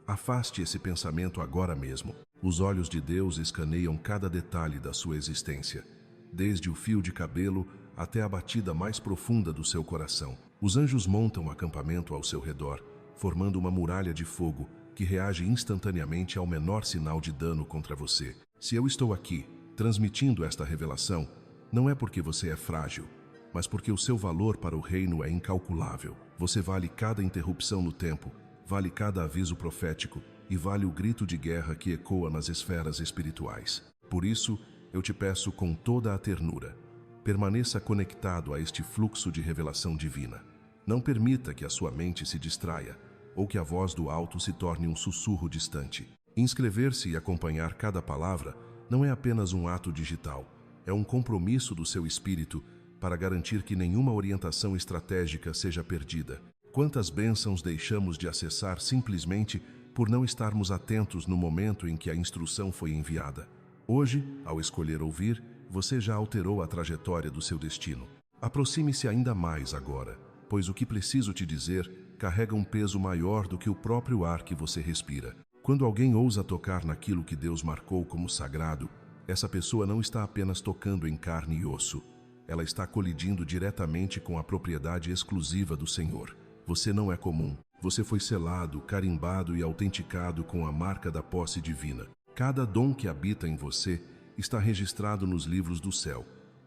S1: Afaste esse pensamento agora mesmo. Os olhos de Deus escaneiam cada detalhe da sua existência, desde o fio de cabelo até a batida mais profunda do seu coração. Os anjos montam acampamento ao seu redor, formando uma muralha de fogo que reage instantaneamente ao menor sinal de dano contra você. Se eu estou aqui, transmitindo esta revelação, não é porque você é frágil, mas porque o seu valor para o reino é incalculável. Você vale cada interrupção no tempo, vale cada aviso profético e vale o grito de guerra que ecoa nas esferas espirituais. Por isso, eu te peço com toda a ternura, permaneça conectado a este fluxo de revelação divina. Não permita que a sua mente se distraia ou que a voz do alto se torne um sussurro distante. Inscrever-se e acompanhar cada palavra não é apenas um ato digital, é um compromisso do seu espírito para garantir que nenhuma orientação estratégica seja perdida. Quantas bênçãos deixamos de acessar simplesmente por não estarmos atentos no momento em que a instrução foi enviada? Hoje, ao escolher ouvir, você já alterou a trajetória do seu destino. Aproxime-se ainda mais agora, pois o que preciso te dizer carrega um peso maior do que o próprio ar que você respira. Quando alguém ousa tocar naquilo que Deus marcou como sagrado, essa pessoa não está apenas tocando em carne e osso. Ela está colidindo diretamente com a propriedade exclusiva do Senhor. Você não é comum. Você foi selado, carimbado e autenticado com a marca da posse divina. Cada dom que habita em você está registrado nos livros do céu,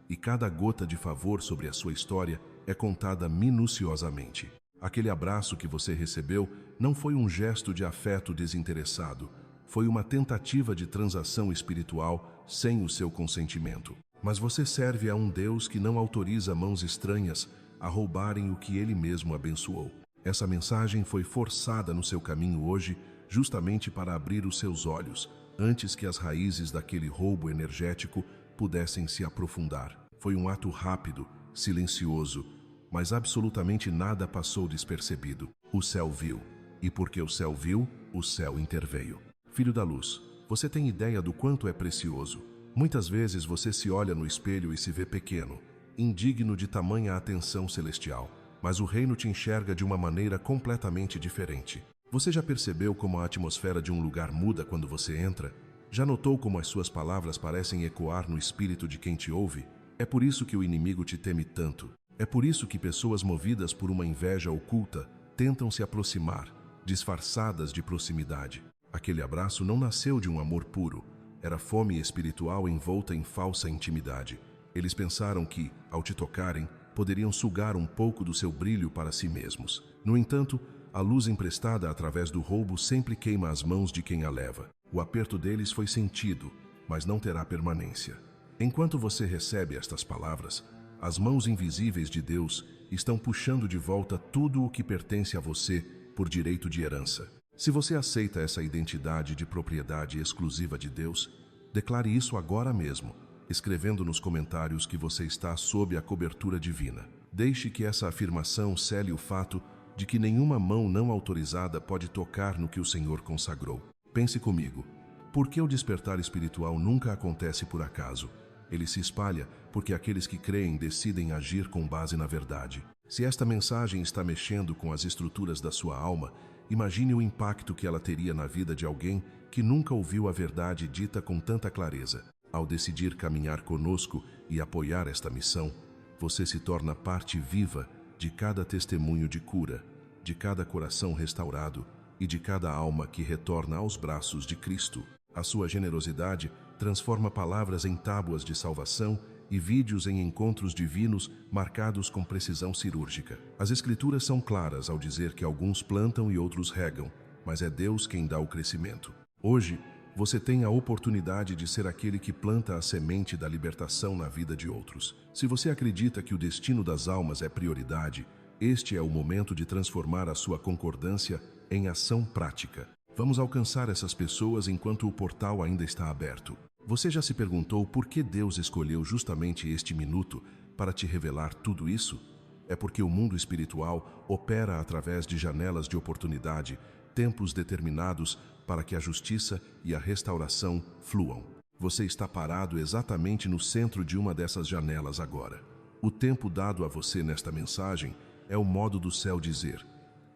S1: e cada gota de favor sobre a sua história é contada minuciosamente. Aquele abraço que você recebeu não foi um gesto de afeto desinteressado, Foi uma tentativa de transação espiritual sem o seu consentimento. Mas você serve a um Deus que não autoriza mãos estranhas a roubarem o que Ele mesmo abençoou. Essa mensagem foi forçada no seu caminho hoje justamente para abrir os seus olhos, antes que as raízes daquele roubo energético pudessem se aprofundar. Foi um ato rápido, silencioso, mas absolutamente nada passou despercebido. O céu viu, e porque o céu viu, o céu interveio. Filho da luz, você tem ideia do quanto é precioso? Muitas vezes você se olha no espelho e se vê pequeno, indigno de tamanha atenção celestial, mas o reino te enxerga de uma maneira completamente diferente. Você já percebeu como a atmosfera de um lugar muda quando você entra? Já notou como as suas palavras parecem ecoar no espírito de quem te ouve? É por isso que o inimigo te teme tanto. É por isso que pessoas movidas por uma inveja oculta tentam se aproximar, disfarçadas de proximidade. Aquele abraço não nasceu de um amor puro, era fome espiritual envolta em falsa intimidade. Eles pensaram que, ao te tocarem, poderiam sugar um pouco do seu brilho para si mesmos. No entanto, a luz emprestada através do roubo sempre queima as mãos de quem a leva. O aperto deles foi sentido, mas não terá permanência. Enquanto você recebe estas palavras, as mãos invisíveis de Deus estão puxando de volta tudo o que pertence a você por direito de herança. Se você aceita essa identidade de propriedade exclusiva de Deus, declare isso agora mesmo, escrevendo nos comentários que você está sob a cobertura divina. Deixe que essa afirmação cele o fato de que nenhuma mão não autorizada pode tocar no que o Senhor consagrou. Pense comigo, por que o despertar espiritual nunca acontece por acaso? Ele se espalha porque aqueles que creem decidem agir com base na verdade. Se esta mensagem está mexendo com as estruturas da sua alma, imagine o impacto que ela teria na vida de alguém que nunca ouviu a verdade dita com tanta clareza. Ao decidir caminhar conosco e apoiar esta missão, você se torna parte viva de cada testemunho de cura, de cada coração restaurado e de cada alma que retorna aos braços de Cristo. A sua generosidade transforma palavras em tábuas de salvação e vídeos em encontros divinos marcados com precisão cirúrgica. As Escrituras são claras ao dizer que alguns plantam e outros regam, mas é Deus quem dá o crescimento. Hoje, você tem a oportunidade de ser aquele que planta a semente da libertação na vida de outros. Se você acredita que o destino das almas é prioridade, este é o momento de transformar a sua concordância em ação prática. Vamos alcançar essas pessoas enquanto o portal ainda está aberto. Você já se perguntou por que Deus escolheu justamente este minuto para te revelar tudo isso? É porque o mundo espiritual opera através de janelas de oportunidade, tempos determinados para que a justiça e a restauração fluam. Você está parado exatamente no centro de uma dessas janelas agora. O tempo dado a você nesta mensagem é o modo do céu dizer: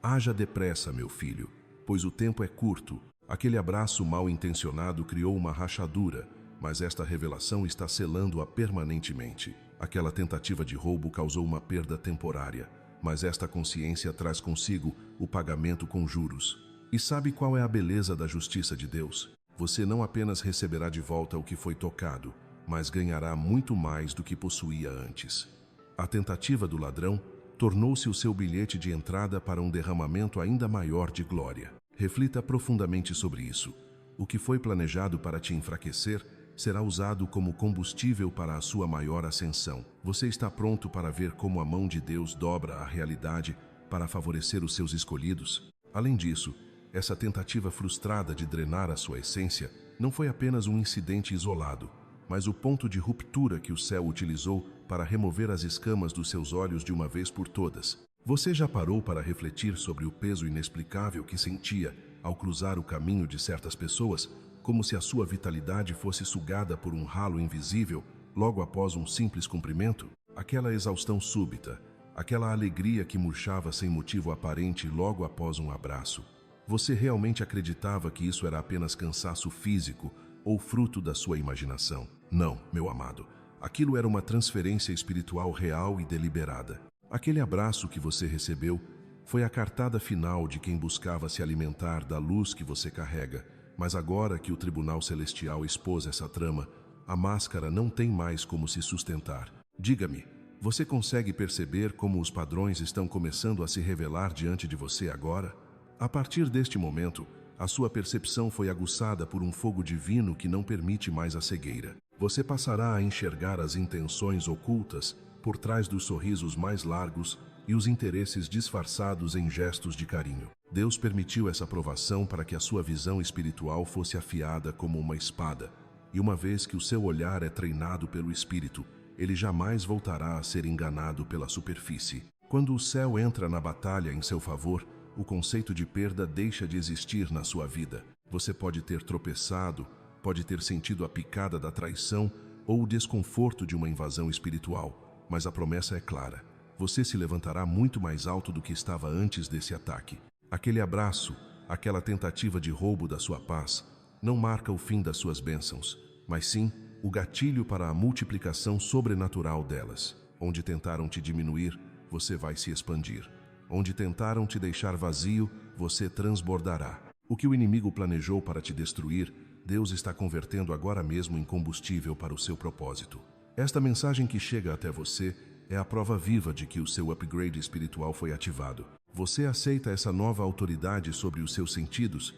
S1: haja depressa, meu filho, pois o tempo é curto. Aquele abraço mal intencionado criou uma rachadura, mas esta revelação está selando-a permanentemente. Aquela tentativa de roubo causou uma perda temporária, mas esta consciência traz consigo o pagamento com juros. E sabe qual é a beleza da justiça de Deus? Você não apenas receberá de volta o que foi tocado, mas ganhará muito mais do que possuía antes. A tentativa do ladrão tornou-se o seu bilhete de entrada para um derramamento ainda maior de glória. Reflita profundamente sobre isso. O que foi planejado para te enfraquecer será usado como combustível para a sua maior ascensão. Você está pronto para ver como a mão de Deus dobra a realidade para favorecer os seus escolhidos? Além disso, essa tentativa frustrada de drenar a sua essência não foi apenas um incidente isolado, mas o ponto de ruptura que o céu utilizou para remover as escamas dos seus olhos de uma vez por todas. Você já parou para refletir sobre o peso inexplicável que sentia ao cruzar o caminho de certas pessoas, como se a sua vitalidade fosse sugada por um ralo invisível logo após um simples cumprimento? Aquela exaustão súbita, aquela alegria que murchava sem motivo aparente logo após um abraço. Você realmente acreditava que isso era apenas cansaço físico ou fruto da sua imaginação? Não, meu amado. Aquilo era uma transferência espiritual real e deliberada. Aquele abraço que você recebeu foi a cartada final de quem buscava se alimentar da luz que você carrega. Mas agora que o Tribunal Celestial expôs essa trama, a máscara não tem mais como se sustentar. Diga-me, você consegue perceber como os padrões estão começando a se revelar diante de você agora? A partir deste momento, A sua percepção foi aguçada por um fogo divino que não permite mais a cegueira. Você passará a enxergar as intenções ocultas por trás dos sorrisos mais largos e os interesses disfarçados em gestos de carinho. Deus permitiu essa provação para que a sua visão espiritual fosse afiada como uma espada, e uma vez que o seu olhar é treinado pelo Espírito, ele jamais voltará a ser enganado pela superfície. Quando o céu entra na batalha em seu favor, o conceito de perda deixa de existir na sua vida. Você pode ter tropeçado, pode ter sentido a picada da traição ou o desconforto de uma invasão espiritual, mas a promessa é clara. Você se levantará muito mais alto do que estava antes desse ataque. Aquele abraço, aquela tentativa de roubo da sua paz, não marca o fim das suas bênçãos, mas sim o gatilho para a multiplicação sobrenatural delas. Onde tentaram te diminuir, você vai se expandir. Onde tentaram te deixar vazio, você transbordará. O que o inimigo planejou para te destruir, Deus está convertendo agora mesmo em combustível para o seu propósito. Esta mensagem que chega até você é a prova viva de que o seu upgrade espiritual foi ativado. Você aceita essa nova autoridade sobre os seus sentidos?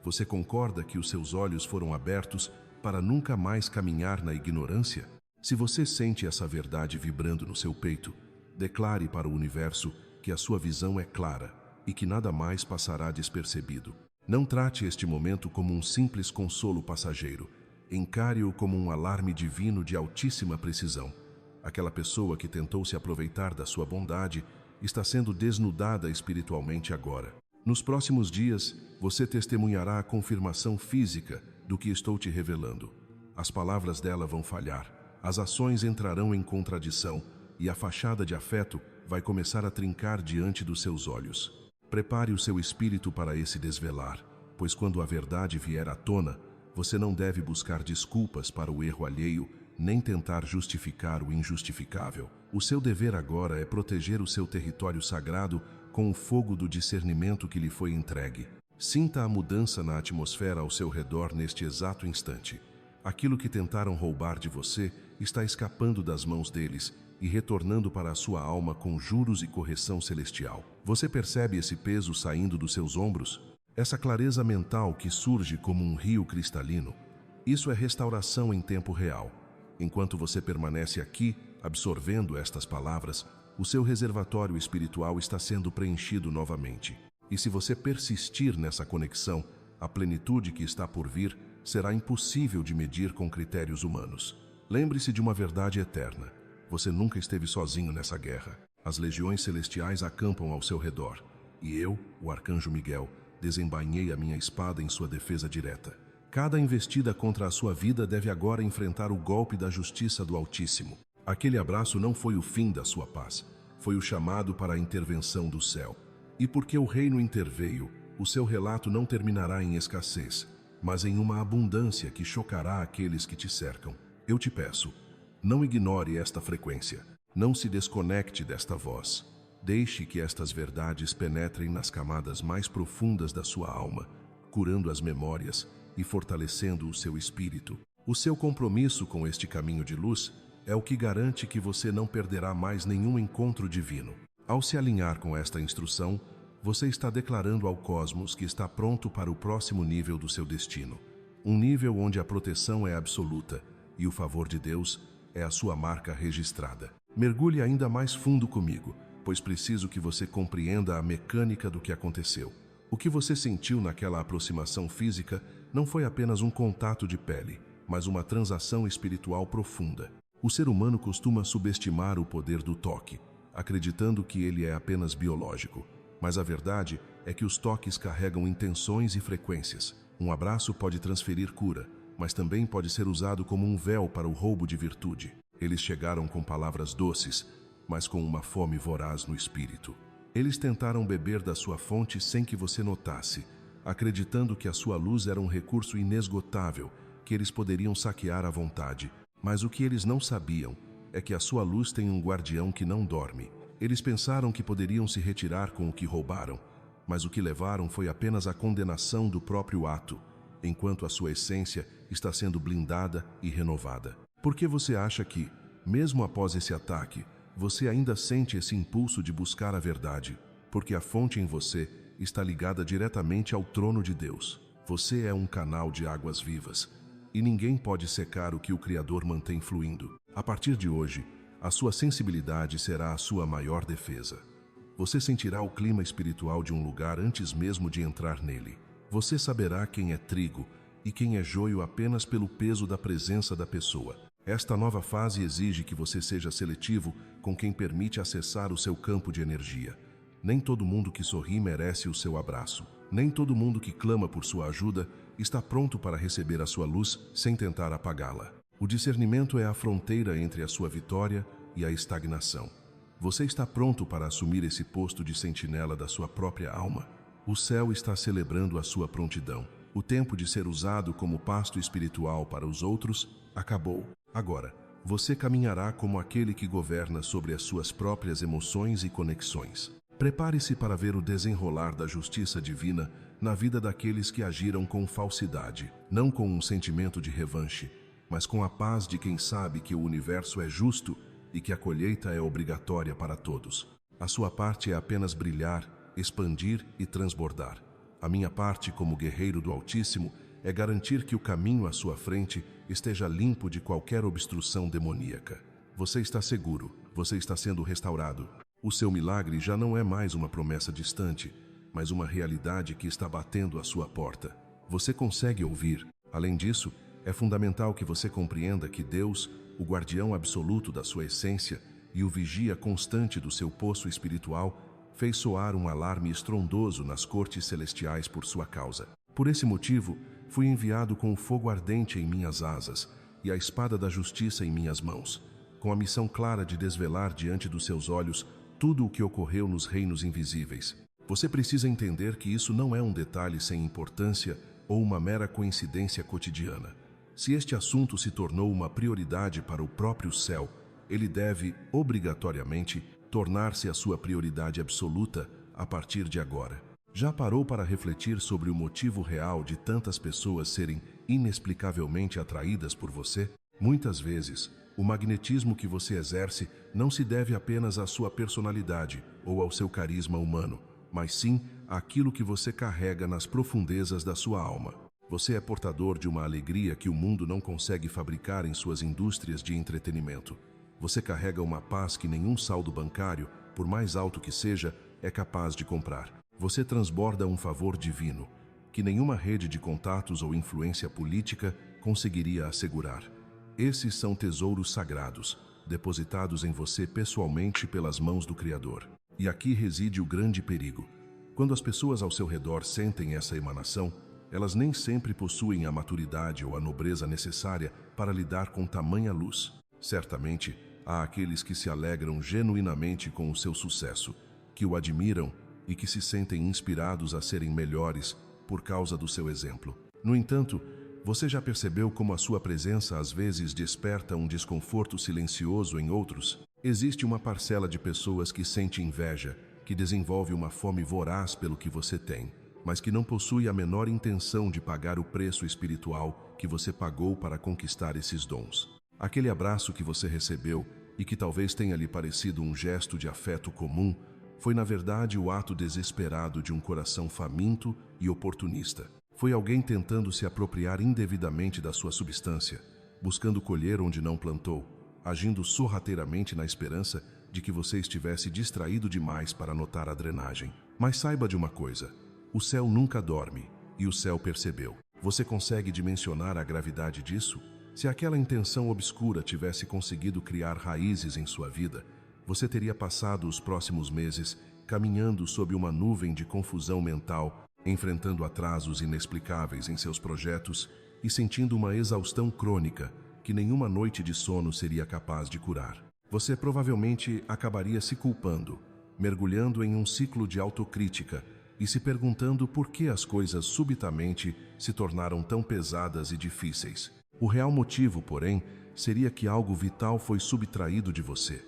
S1: Você concorda que os seus olhos foram abertos para nunca mais caminhar na ignorância? Se você sente essa verdade vibrando no seu peito, declare para o universo que a sua visão é clara e que nada mais passará despercebido. Não trate este momento como um simples consolo passageiro. Encare-o como um alarme divino de altíssima precisão. Aquela pessoa que tentou se aproveitar da sua bondade está sendo desnudada espiritualmente agora. Nos próximos dias, você testemunhará a confirmação física do que estou te revelando. As palavras dela vão falhar, as ações entrarão em contradição e a fachada de afeto vai começar a trincar diante dos seus olhos. Prepare o seu espírito para esse desvelar, pois quando a verdade vier à tona, você não deve buscar desculpas para o erro alheio, nem tentar justificar o injustificável. O seu dever agora é proteger o seu território sagrado com o fogo do discernimento que lhe foi entregue. Sinta a mudança na atmosfera ao seu redor neste exato instante. Aquilo que tentaram roubar de você está escapando das mãos deles e retornando para a sua alma com juros e correção celestial. Você percebe esse peso saindo dos seus ombros? Essa clareza mental que surge como um rio cristalino? Isso é restauração em tempo real. Enquanto você permanece aqui, absorvendo estas palavras, o seu reservatório espiritual está sendo preenchido novamente. E se você persistir nessa conexão, a plenitude que está por vir será impossível de medir com critérios humanos. Lembre-se de uma verdade eterna. Você nunca esteve sozinho nessa guerra. As legiões celestiais acampam ao seu redor. E eu, o arcanjo Miguel, desembainhei a minha espada em sua defesa direta. Cada investida contra a sua vida deve agora enfrentar o golpe da justiça do Altíssimo. Aquele abraço não foi o fim da sua paz, foi o chamado para a intervenção do céu. E porque o reino interveio, o seu relato não terminará em escassez, mas em uma abundância que chocará aqueles que te cercam. Eu te peço, não ignore esta frequência, não se desconecte desta voz. Deixe que estas verdades penetrem nas camadas mais profundas da sua alma, curando as memórias e fortalecendo o seu espírito. O seu compromisso com este caminho de luz é o que garante que você não perderá mais nenhum encontro divino. Ao se alinhar com esta instrução, você está declarando ao cosmos que está pronto para o próximo nível do seu destino. Um nível onde a proteção é absoluta e o favor de Deus é a sua marca registrada. Mergulhe ainda mais fundo comigo, pois preciso que você compreenda a mecânica do que aconteceu. O que você sentiu naquela aproximação física não foi apenas um contato de pele, mas uma transação espiritual profunda. O ser humano costuma subestimar o poder do toque, acreditando que ele é apenas biológico. Mas a verdade é que os toques carregam intenções e frequências. Um abraço pode transferir cura, mas também pode ser usado como um véu para o roubo de virtude. Eles chegaram com palavras doces, mas com uma fome voraz no espírito. Eles tentaram beber da sua fonte sem que você notasse, acreditando que a sua luz era um recurso inesgotável, que eles poderiam saquear à vontade. Mas o que eles não sabiam é que a sua luz tem um guardião que não dorme. Eles pensaram que poderiam se retirar com o que roubaram, mas o que levaram foi apenas a condenação do próprio ato, enquanto a sua essência está sendo blindada e renovada. Por que você acha que, mesmo após esse ataque, você ainda sente esse impulso de buscar a verdade? Porque a fonte em você está ligada diretamente ao trono de Deus. Você é um canal de águas vivas, e ninguém pode secar o que o Criador mantém fluindo. A partir de hoje, a sua sensibilidade será a sua maior defesa. Você sentirá o clima espiritual de um lugar antes mesmo de entrar nele. Você saberá quem é trigo e quem é joio apenas pelo peso da presença da pessoa. Esta nova fase exige que você seja seletivo com quem permite acessar o seu campo de energia. Nem todo mundo que sorri merece o seu abraço. Nem todo mundo que clama por sua ajuda está pronto para receber a sua luz sem tentar apagá-la. O discernimento é a fronteira entre a sua vitória e a estagnação. Você está pronto para assumir esse posto de sentinela da sua própria alma? O céu está celebrando a sua prontidão. O tempo de ser usado como pasto espiritual para os outros acabou. Agora, você caminhará como aquele que governa sobre as suas próprias emoções e conexões. Prepare-se para ver o desenrolar da justiça divina na vida daqueles que agiram com falsidade, não com um sentimento de revanche, mas com a paz de quem sabe que o universo é justo e que a colheita é obrigatória para todos. A sua parte é apenas brilhar, expandir e transbordar. A minha parte, como guerreiro do Altíssimo, é garantir que o caminho à sua frente esteja limpo de qualquer obstrução demoníaca. Você está seguro, você está sendo restaurado. O seu milagre já não é mais uma promessa distante, mas uma realidade que está batendo à sua porta. Você consegue ouvir. Além disso, é fundamental que você compreenda que Deus, o guardião absoluto da sua essência e o vigia constante do seu poço espiritual, fez soar um alarme estrondoso nas cortes celestiais por sua causa. Por esse motivo, fui enviado com o fogo ardente em minhas asas e a espada da justiça em minhas mãos, com a missão clara de desvelar diante dos seus olhos tudo o que ocorreu nos reinos invisíveis. Você precisa entender que isso não é um detalhe sem importância ou uma mera coincidência cotidiana. Se este assunto se tornou uma prioridade para o próprio céu, ele deve, obrigatoriamente, tornar-se a sua prioridade absoluta a partir de agora. Já parou para refletir sobre o motivo real de tantas pessoas serem inexplicavelmente atraídas por você? Muitas vezes, o magnetismo que você exerce não se deve apenas à sua personalidade ou ao seu carisma humano, mas sim àquilo que você carrega nas profundezas da sua alma. Você é portador de uma alegria que o mundo não consegue fabricar em suas indústrias de entretenimento. Você carrega uma paz que nenhum saldo bancário, por mais alto que seja, é capaz de comprar. Você transborda um favor divino, que nenhuma rede de contatos ou influência política conseguiria assegurar. Esses são tesouros sagrados, depositados em você pessoalmente pelas mãos do Criador. E aqui reside o grande perigo. Quando as pessoas ao seu redor sentem essa emanação, elas nem sempre possuem a maturidade ou a nobreza necessária para lidar com tamanha luz. Certamente, há aqueles que se alegram genuinamente com o seu sucesso, que o admiram e que se sentem inspirados a serem melhores por causa do seu exemplo. No entanto, você já percebeu como a sua presença às vezes desperta um desconforto silencioso em outros? Existe uma parcela de pessoas que sente inveja, que desenvolve uma fome voraz pelo que você tem, mas que não possui a menor intenção de pagar o preço espiritual que você pagou para conquistar esses dons. Aquele abraço que você recebeu e que talvez tenha lhe parecido um gesto de afeto comum, foi na verdade o ato desesperado de um coração faminto e oportunista. Foi alguém tentando se apropriar indevidamente da sua substância, buscando colher onde não plantou, agindo sorrateiramente na esperança de que você estivesse distraído demais para notar a drenagem. Mas saiba de uma coisa, o céu nunca dorme, e o céu percebeu. Você consegue dimensionar a gravidade disso? Se aquela intenção obscura tivesse conseguido criar raízes em sua vida, você teria passado os próximos meses caminhando sob uma nuvem de confusão mental, enfrentando atrasos inexplicáveis em seus projetos e sentindo uma exaustão crônica que nenhuma noite de sono seria capaz de curar. Você provavelmente acabaria se culpando, mergulhando em um ciclo de autocrítica e se perguntando por que as coisas subitamente se tornaram tão pesadas e difíceis. O real motivo, porém, seria que algo vital foi subtraído de você.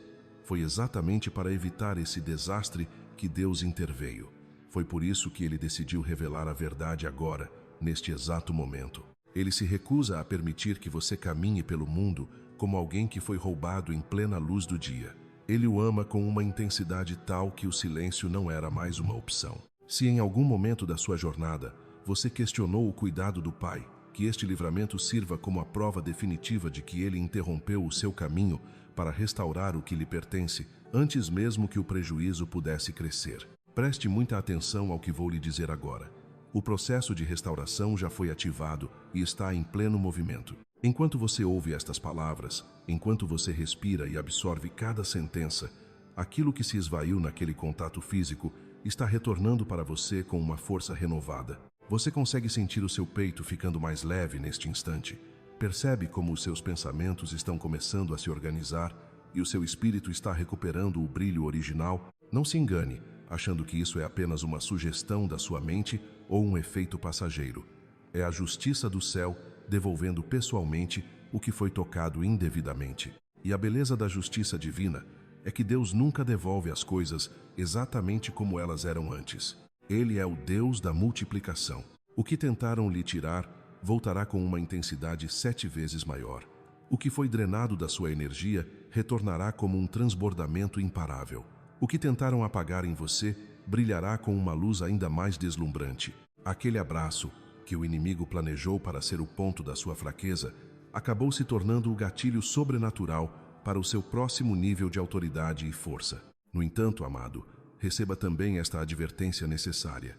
S1: Foi exatamente para evitar esse desastre que Deus interveio. Foi por isso que ele decidiu revelar a verdade agora, neste exato momento. Ele se recusa a permitir que você caminhe pelo mundo como alguém que foi roubado em plena luz do dia. Ele o ama com uma intensidade tal que o silêncio não era mais uma opção. Se em algum momento da sua jornada você questionou o cuidado do Pai, que este livramento sirva como a prova definitiva de que Ele interrompeu o seu caminho para restaurar o que lhe pertence, antes mesmo que o prejuízo pudesse crescer. Preste muita atenção ao que vou lhe dizer agora. O processo de restauração já foi ativado e está em pleno movimento. Enquanto você ouve estas palavras, enquanto você respira e absorve cada sentença, aquilo que se esvaiu naquele contato físico está retornando para você com uma força renovada. Você consegue sentir o seu peito ficando mais leve neste instante. Percebe como os seus pensamentos estão começando a se organizar e o seu espírito está recuperando o brilho original. Não se engane, achando que isso é apenas uma sugestão da sua mente ou um efeito passageiro. É a justiça do céu devolvendo pessoalmente o que foi tocado indevidamente. E a beleza da justiça divina é que Deus nunca devolve as coisas exatamente como elas eram antes. Ele é o Deus da multiplicação. O que tentaram lhe tirar voltará com uma intensidade 7 vezes maior. O que foi drenado da sua energia retornará como um transbordamento imparável. O que tentaram apagar em você brilhará com uma luz ainda mais deslumbrante. Aquele abraço que o inimigo planejou para ser o ponto da sua fraqueza acabou se tornando o gatilho sobrenatural para o seu próximo nível de autoridade e força. No entanto, amado, receba também esta advertência necessária.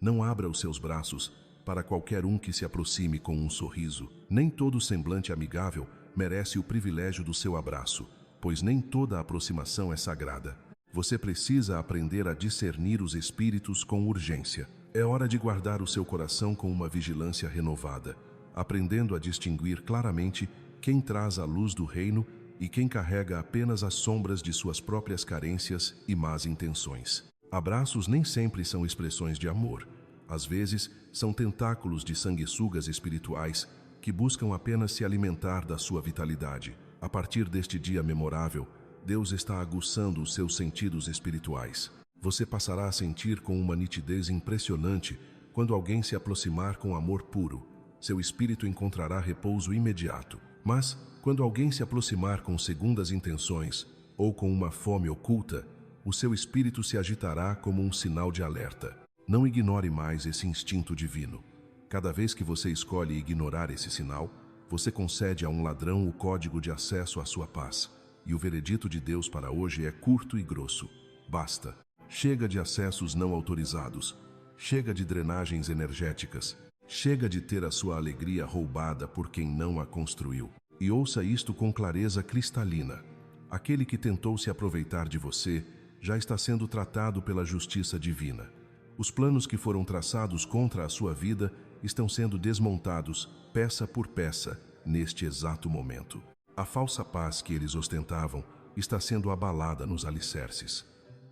S1: Não abra os seus braços para qualquer um que se aproxime com um sorriso. Nem todo semblante amigável merece o privilégio do seu abraço, pois nem toda aproximação é sagrada. Você precisa aprender a discernir os espíritos com urgência. É hora de guardar o seu coração com uma vigilância renovada, aprendendo a distinguir claramente quem traz a luz do reino e quem carrega apenas as sombras de suas próprias carências e más intenções. Abraços nem sempre são expressões de amor. Às vezes, são tentáculos de sanguessugas espirituais que buscam apenas se alimentar da sua vitalidade. A partir deste dia memorável, Deus está aguçando os seus sentidos espirituais. Você passará a sentir com uma nitidez impressionante quando alguém se aproximar com amor puro. Seu espírito encontrará repouso imediato. Mas, quando alguém se aproximar com segundas intenções ou com uma fome oculta, o seu espírito se agitará como um sinal de alerta. Não ignore mais esse instinto divino. Cada vez que você escolhe ignorar esse sinal, você concede a um ladrão o código de acesso à sua paz. E o veredito de Deus para hoje é curto e grosso. Basta. Chega de acessos não autorizados. Chega de drenagens energéticas. Chega de ter a sua alegria roubada por quem não a construiu. E ouça isto com clareza cristalina. Aquele que tentou se aproveitar de você já está sendo tratado pela justiça divina. Os planos que foram traçados contra a sua vida estão sendo desmontados, peça por peça, neste exato momento. A falsa paz que eles ostentavam está sendo abalada nos alicerces.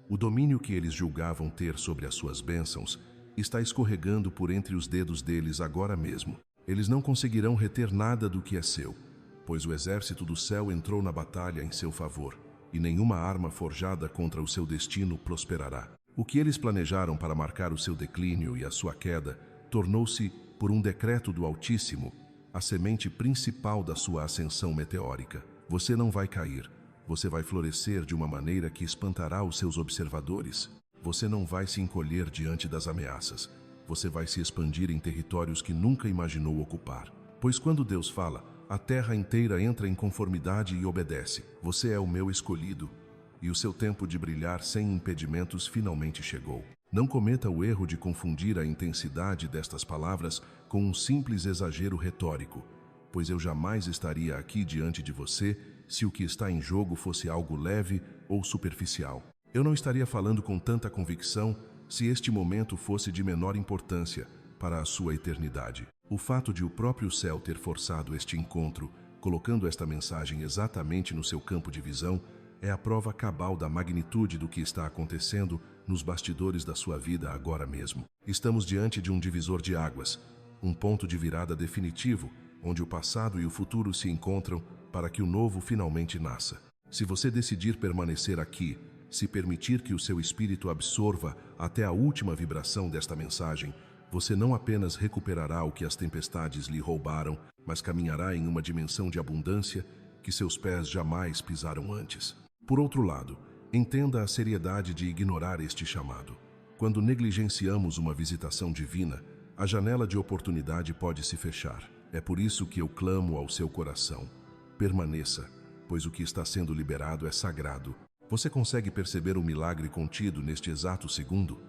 S1: O domínio que eles julgavam ter sobre as suas bênçãos está escorregando por entre os dedos deles agora mesmo. Eles não conseguirão reter nada do que é seu, pois o exército do céu entrou na batalha em seu favor, e nenhuma arma forjada contra o seu destino prosperará. O que eles planejaram para marcar o seu declínio e a sua queda tornou-se, por um decreto do Altíssimo, a semente principal da sua ascensão meteórica. Você não vai cair. Você vai florescer de uma maneira que espantará os seus observadores. Você não vai se encolher diante das ameaças. Você vai se expandir em territórios que nunca imaginou ocupar. Pois quando Deus fala, a terra inteira entra em conformidade e obedece. Você é o meu escolhido, e o seu tempo de brilhar sem impedimentos finalmente chegou. Não cometa o erro de confundir a intensidade destas palavras com um simples exagero retórico, pois eu jamais estaria aqui diante de você se o que está em jogo fosse algo leve ou superficial. Eu não estaria falando com tanta convicção se este momento fosse de menor importância para a sua eternidade. O fato de o próprio céu ter forçado este encontro, colocando esta mensagem exatamente no seu campo de visão, é a prova cabal da magnitude do que está acontecendo nos bastidores da sua vida agora mesmo. Estamos diante de um divisor de águas, um ponto de virada definitivo, onde o passado e o futuro se encontram para que o novo finalmente nasça. Se você decidir permanecer aqui, se permitir que o seu espírito absorva até a última vibração desta mensagem, você não apenas recuperará o que as tempestades lhe roubaram, mas caminhará em uma dimensão de abundância que seus pés jamais pisaram antes. Por outro lado, entenda a seriedade de ignorar este chamado. Quando negligenciamos uma visitação divina, a janela de oportunidade pode se fechar. É por isso que eu clamo ao seu coração. Permaneça, pois o que está sendo liberado é sagrado. Você consegue perceber o milagre contido neste exato segundo?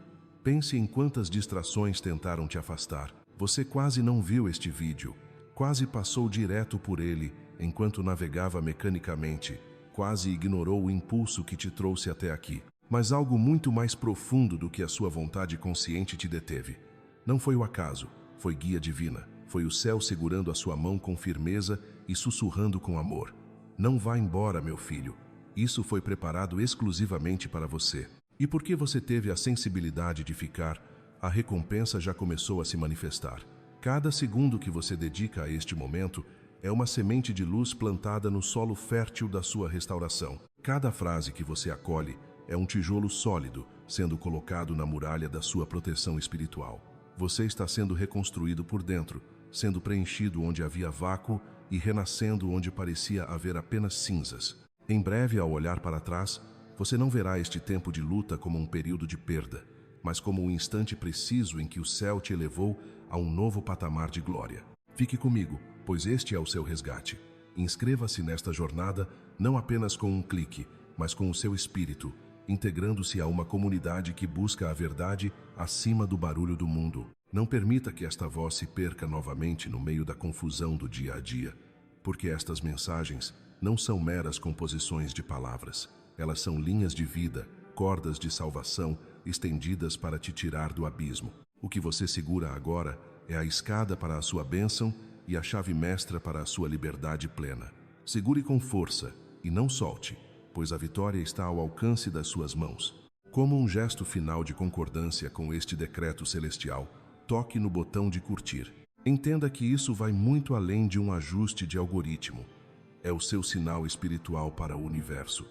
S1: Pense em quantas distrações tentaram te afastar. Você quase não viu este vídeo, quase passou direto por ele enquanto navegava mecanicamente, quase ignorou o impulso que te trouxe até aqui. Mas algo muito mais profundo do que a sua vontade consciente te deteve. Não foi o acaso, foi guia divina. Foi o céu segurando a sua mão com firmeza e sussurrando com amor. Não vá embora, meu filho. Isso foi preparado exclusivamente para você. E porque você teve a sensibilidade de ficar, a recompensa já começou a se manifestar. Cada segundo que você dedica a este momento é uma semente de luz plantada no solo fértil da sua restauração. Cada frase que você acolhe é um tijolo sólido sendo colocado na muralha da sua proteção espiritual. Você está sendo reconstruído por dentro, sendo preenchido onde havia vácuo e renascendo onde parecia haver apenas cinzas. Em breve, ao olhar para trás, você não verá este tempo de luta como um período de perda, mas como um instante preciso em que o céu te elevou a um novo patamar de glória. Fique comigo, pois este é o seu resgate. Inscreva-se nesta jornada não apenas com um clique, mas com o seu espírito, integrando-se a uma comunidade que busca a verdade acima do barulho do mundo. Não permita que esta voz se perca novamente no meio da confusão do dia a dia, porque estas mensagens não são meras composições de palavras. Elas são linhas de vida, cordas de salvação estendidas para te tirar do abismo. O que você segura agora é a escada para a sua bênção e a chave mestra para a sua liberdade plena. Segure com força e não solte, pois a vitória está ao alcance das suas mãos. Como um gesto final de concordância com este decreto celestial, toque no botão de curtir. Entenda que isso vai muito além de um ajuste de algoritmo. É o seu sinal espiritual para o universo.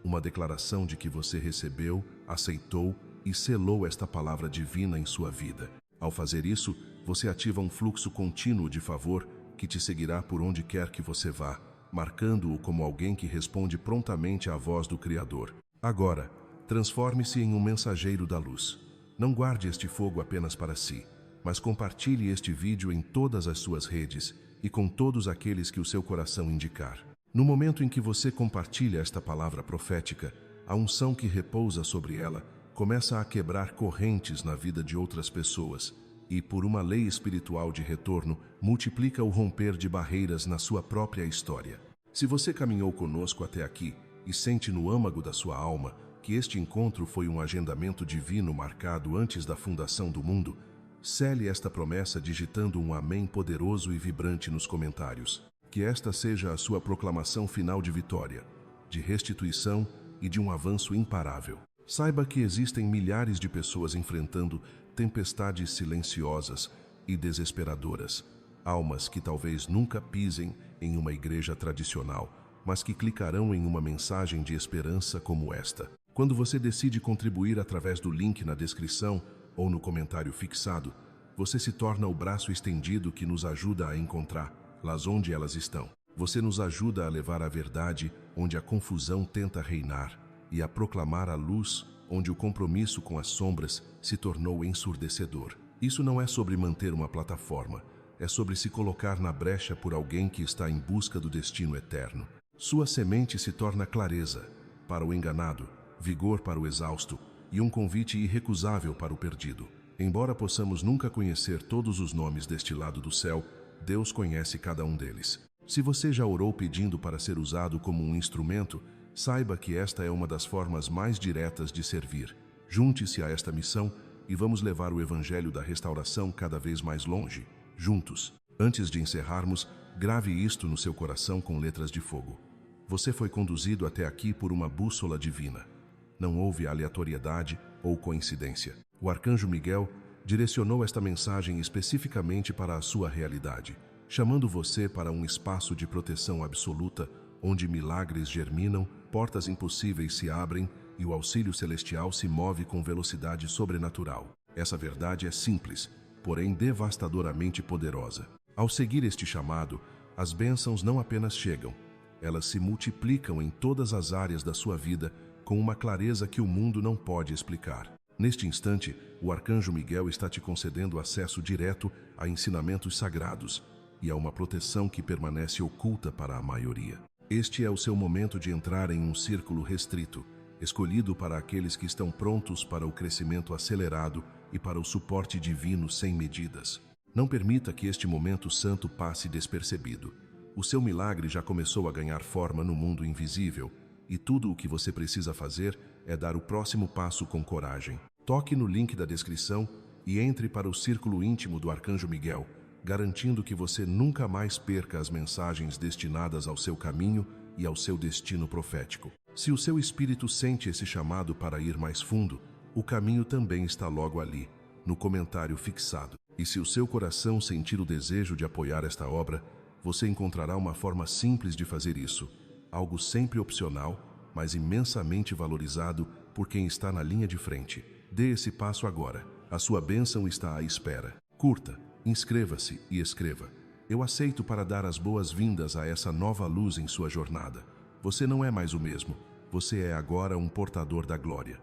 S1: Uma declaração de que você recebeu, aceitou e selou esta palavra divina em sua vida. Ao fazer isso, você ativa um fluxo contínuo de favor que te seguirá por onde quer que você vá, marcando-o como alguém que responde prontamente à voz do Criador. Agora, transforme-se em um mensageiro da luz. Não guarde este fogo apenas para si, mas compartilhe este vídeo em todas as suas redes e com todos aqueles que o seu coração indicar. No momento em que você compartilha esta palavra profética, a unção que repousa sobre ela começa a quebrar correntes na vida de outras pessoas e, por uma lei espiritual de retorno, multiplica o romper de barreiras na sua própria história. Se você caminhou conosco até aqui e sente no âmago da sua alma que este encontro foi um agendamento divino marcado antes da fundação do mundo, cele esta promessa digitando um amém poderoso e vibrante nos comentários. Que esta seja a sua proclamação final de vitória, de restituição e de um avanço imparável. Saiba que existem milhares de pessoas enfrentando tempestades silenciosas e desesperadoras, almas que talvez nunca pisem em uma igreja tradicional, mas que clicarão em uma mensagem de esperança como esta. Quando você decide contribuir através do link na descrição ou no comentário fixado, você se torna o braço estendido que nos ajuda a encontrá-las onde elas estão. Você nos ajuda a levar a verdade onde a confusão tenta reinar e a proclamar a luz onde o compromisso com as sombras se tornou ensurdecedor. Isso não é sobre manter uma plataforma, é sobre se colocar na brecha por alguém que está em busca do destino eterno. Sua semente se torna clareza para o enganado, vigor para o exausto e um convite irrecusável para o perdido. Embora possamos nunca conhecer todos os nomes deste lado do céu, Deus conhece cada um deles. Se você já orou pedindo para ser usado como um instrumento, saiba que esta é uma das formas mais diretas de servir. Junte-se a esta missão e vamos levar o Evangelho da Restauração cada vez mais longe, juntos. Antes de encerrarmos, grave isto no seu coração com letras de fogo. Você foi conduzido até aqui por uma bússola divina. Não houve aleatoriedade ou coincidência. O arcanjo Miguel direcionou esta mensagem especificamente para a sua realidade, chamando você para um espaço de proteção absoluta, onde milagres germinam, portas impossíveis se abrem e o auxílio celestial se move com velocidade sobrenatural. Essa verdade é simples, porém devastadoramente poderosa. Ao seguir este chamado, as bênçãos não apenas chegam, elas se multiplicam em todas as áreas da sua vida com uma clareza que o mundo não pode explicar. Neste instante, o Arcanjo Miguel está te concedendo acesso direto a ensinamentos sagrados e a uma proteção que permanece oculta para a maioria. Este é o seu momento de entrar em um círculo restrito, escolhido para aqueles que estão prontos para o crescimento acelerado e para o suporte divino sem medidas. Não permita que este momento santo passe despercebido. O seu milagre já começou a ganhar forma no mundo invisível, e tudo o que você precisa fazer é dar o próximo passo com coragem. Toque no link da descrição e entre para o círculo íntimo do Arcanjo Miguel, garantindo que você nunca mais perca as mensagens destinadas ao seu caminho e ao seu destino profético. Se o seu espírito sente esse chamado para ir mais fundo, o caminho também está logo ali, no comentário fixado. E se o seu coração sentir o desejo de apoiar esta obra, você encontrará uma forma simples de fazer isso, algo sempre opcional, mas imensamente valorizado por quem está na linha de frente. Dê esse passo agora. A sua bênção está à espera. Curta, inscreva-se e escreva: eu aceito para dar as boas-vindas a essa nova luz em sua jornada. Você não é mais o mesmo. Você é agora um portador da glória.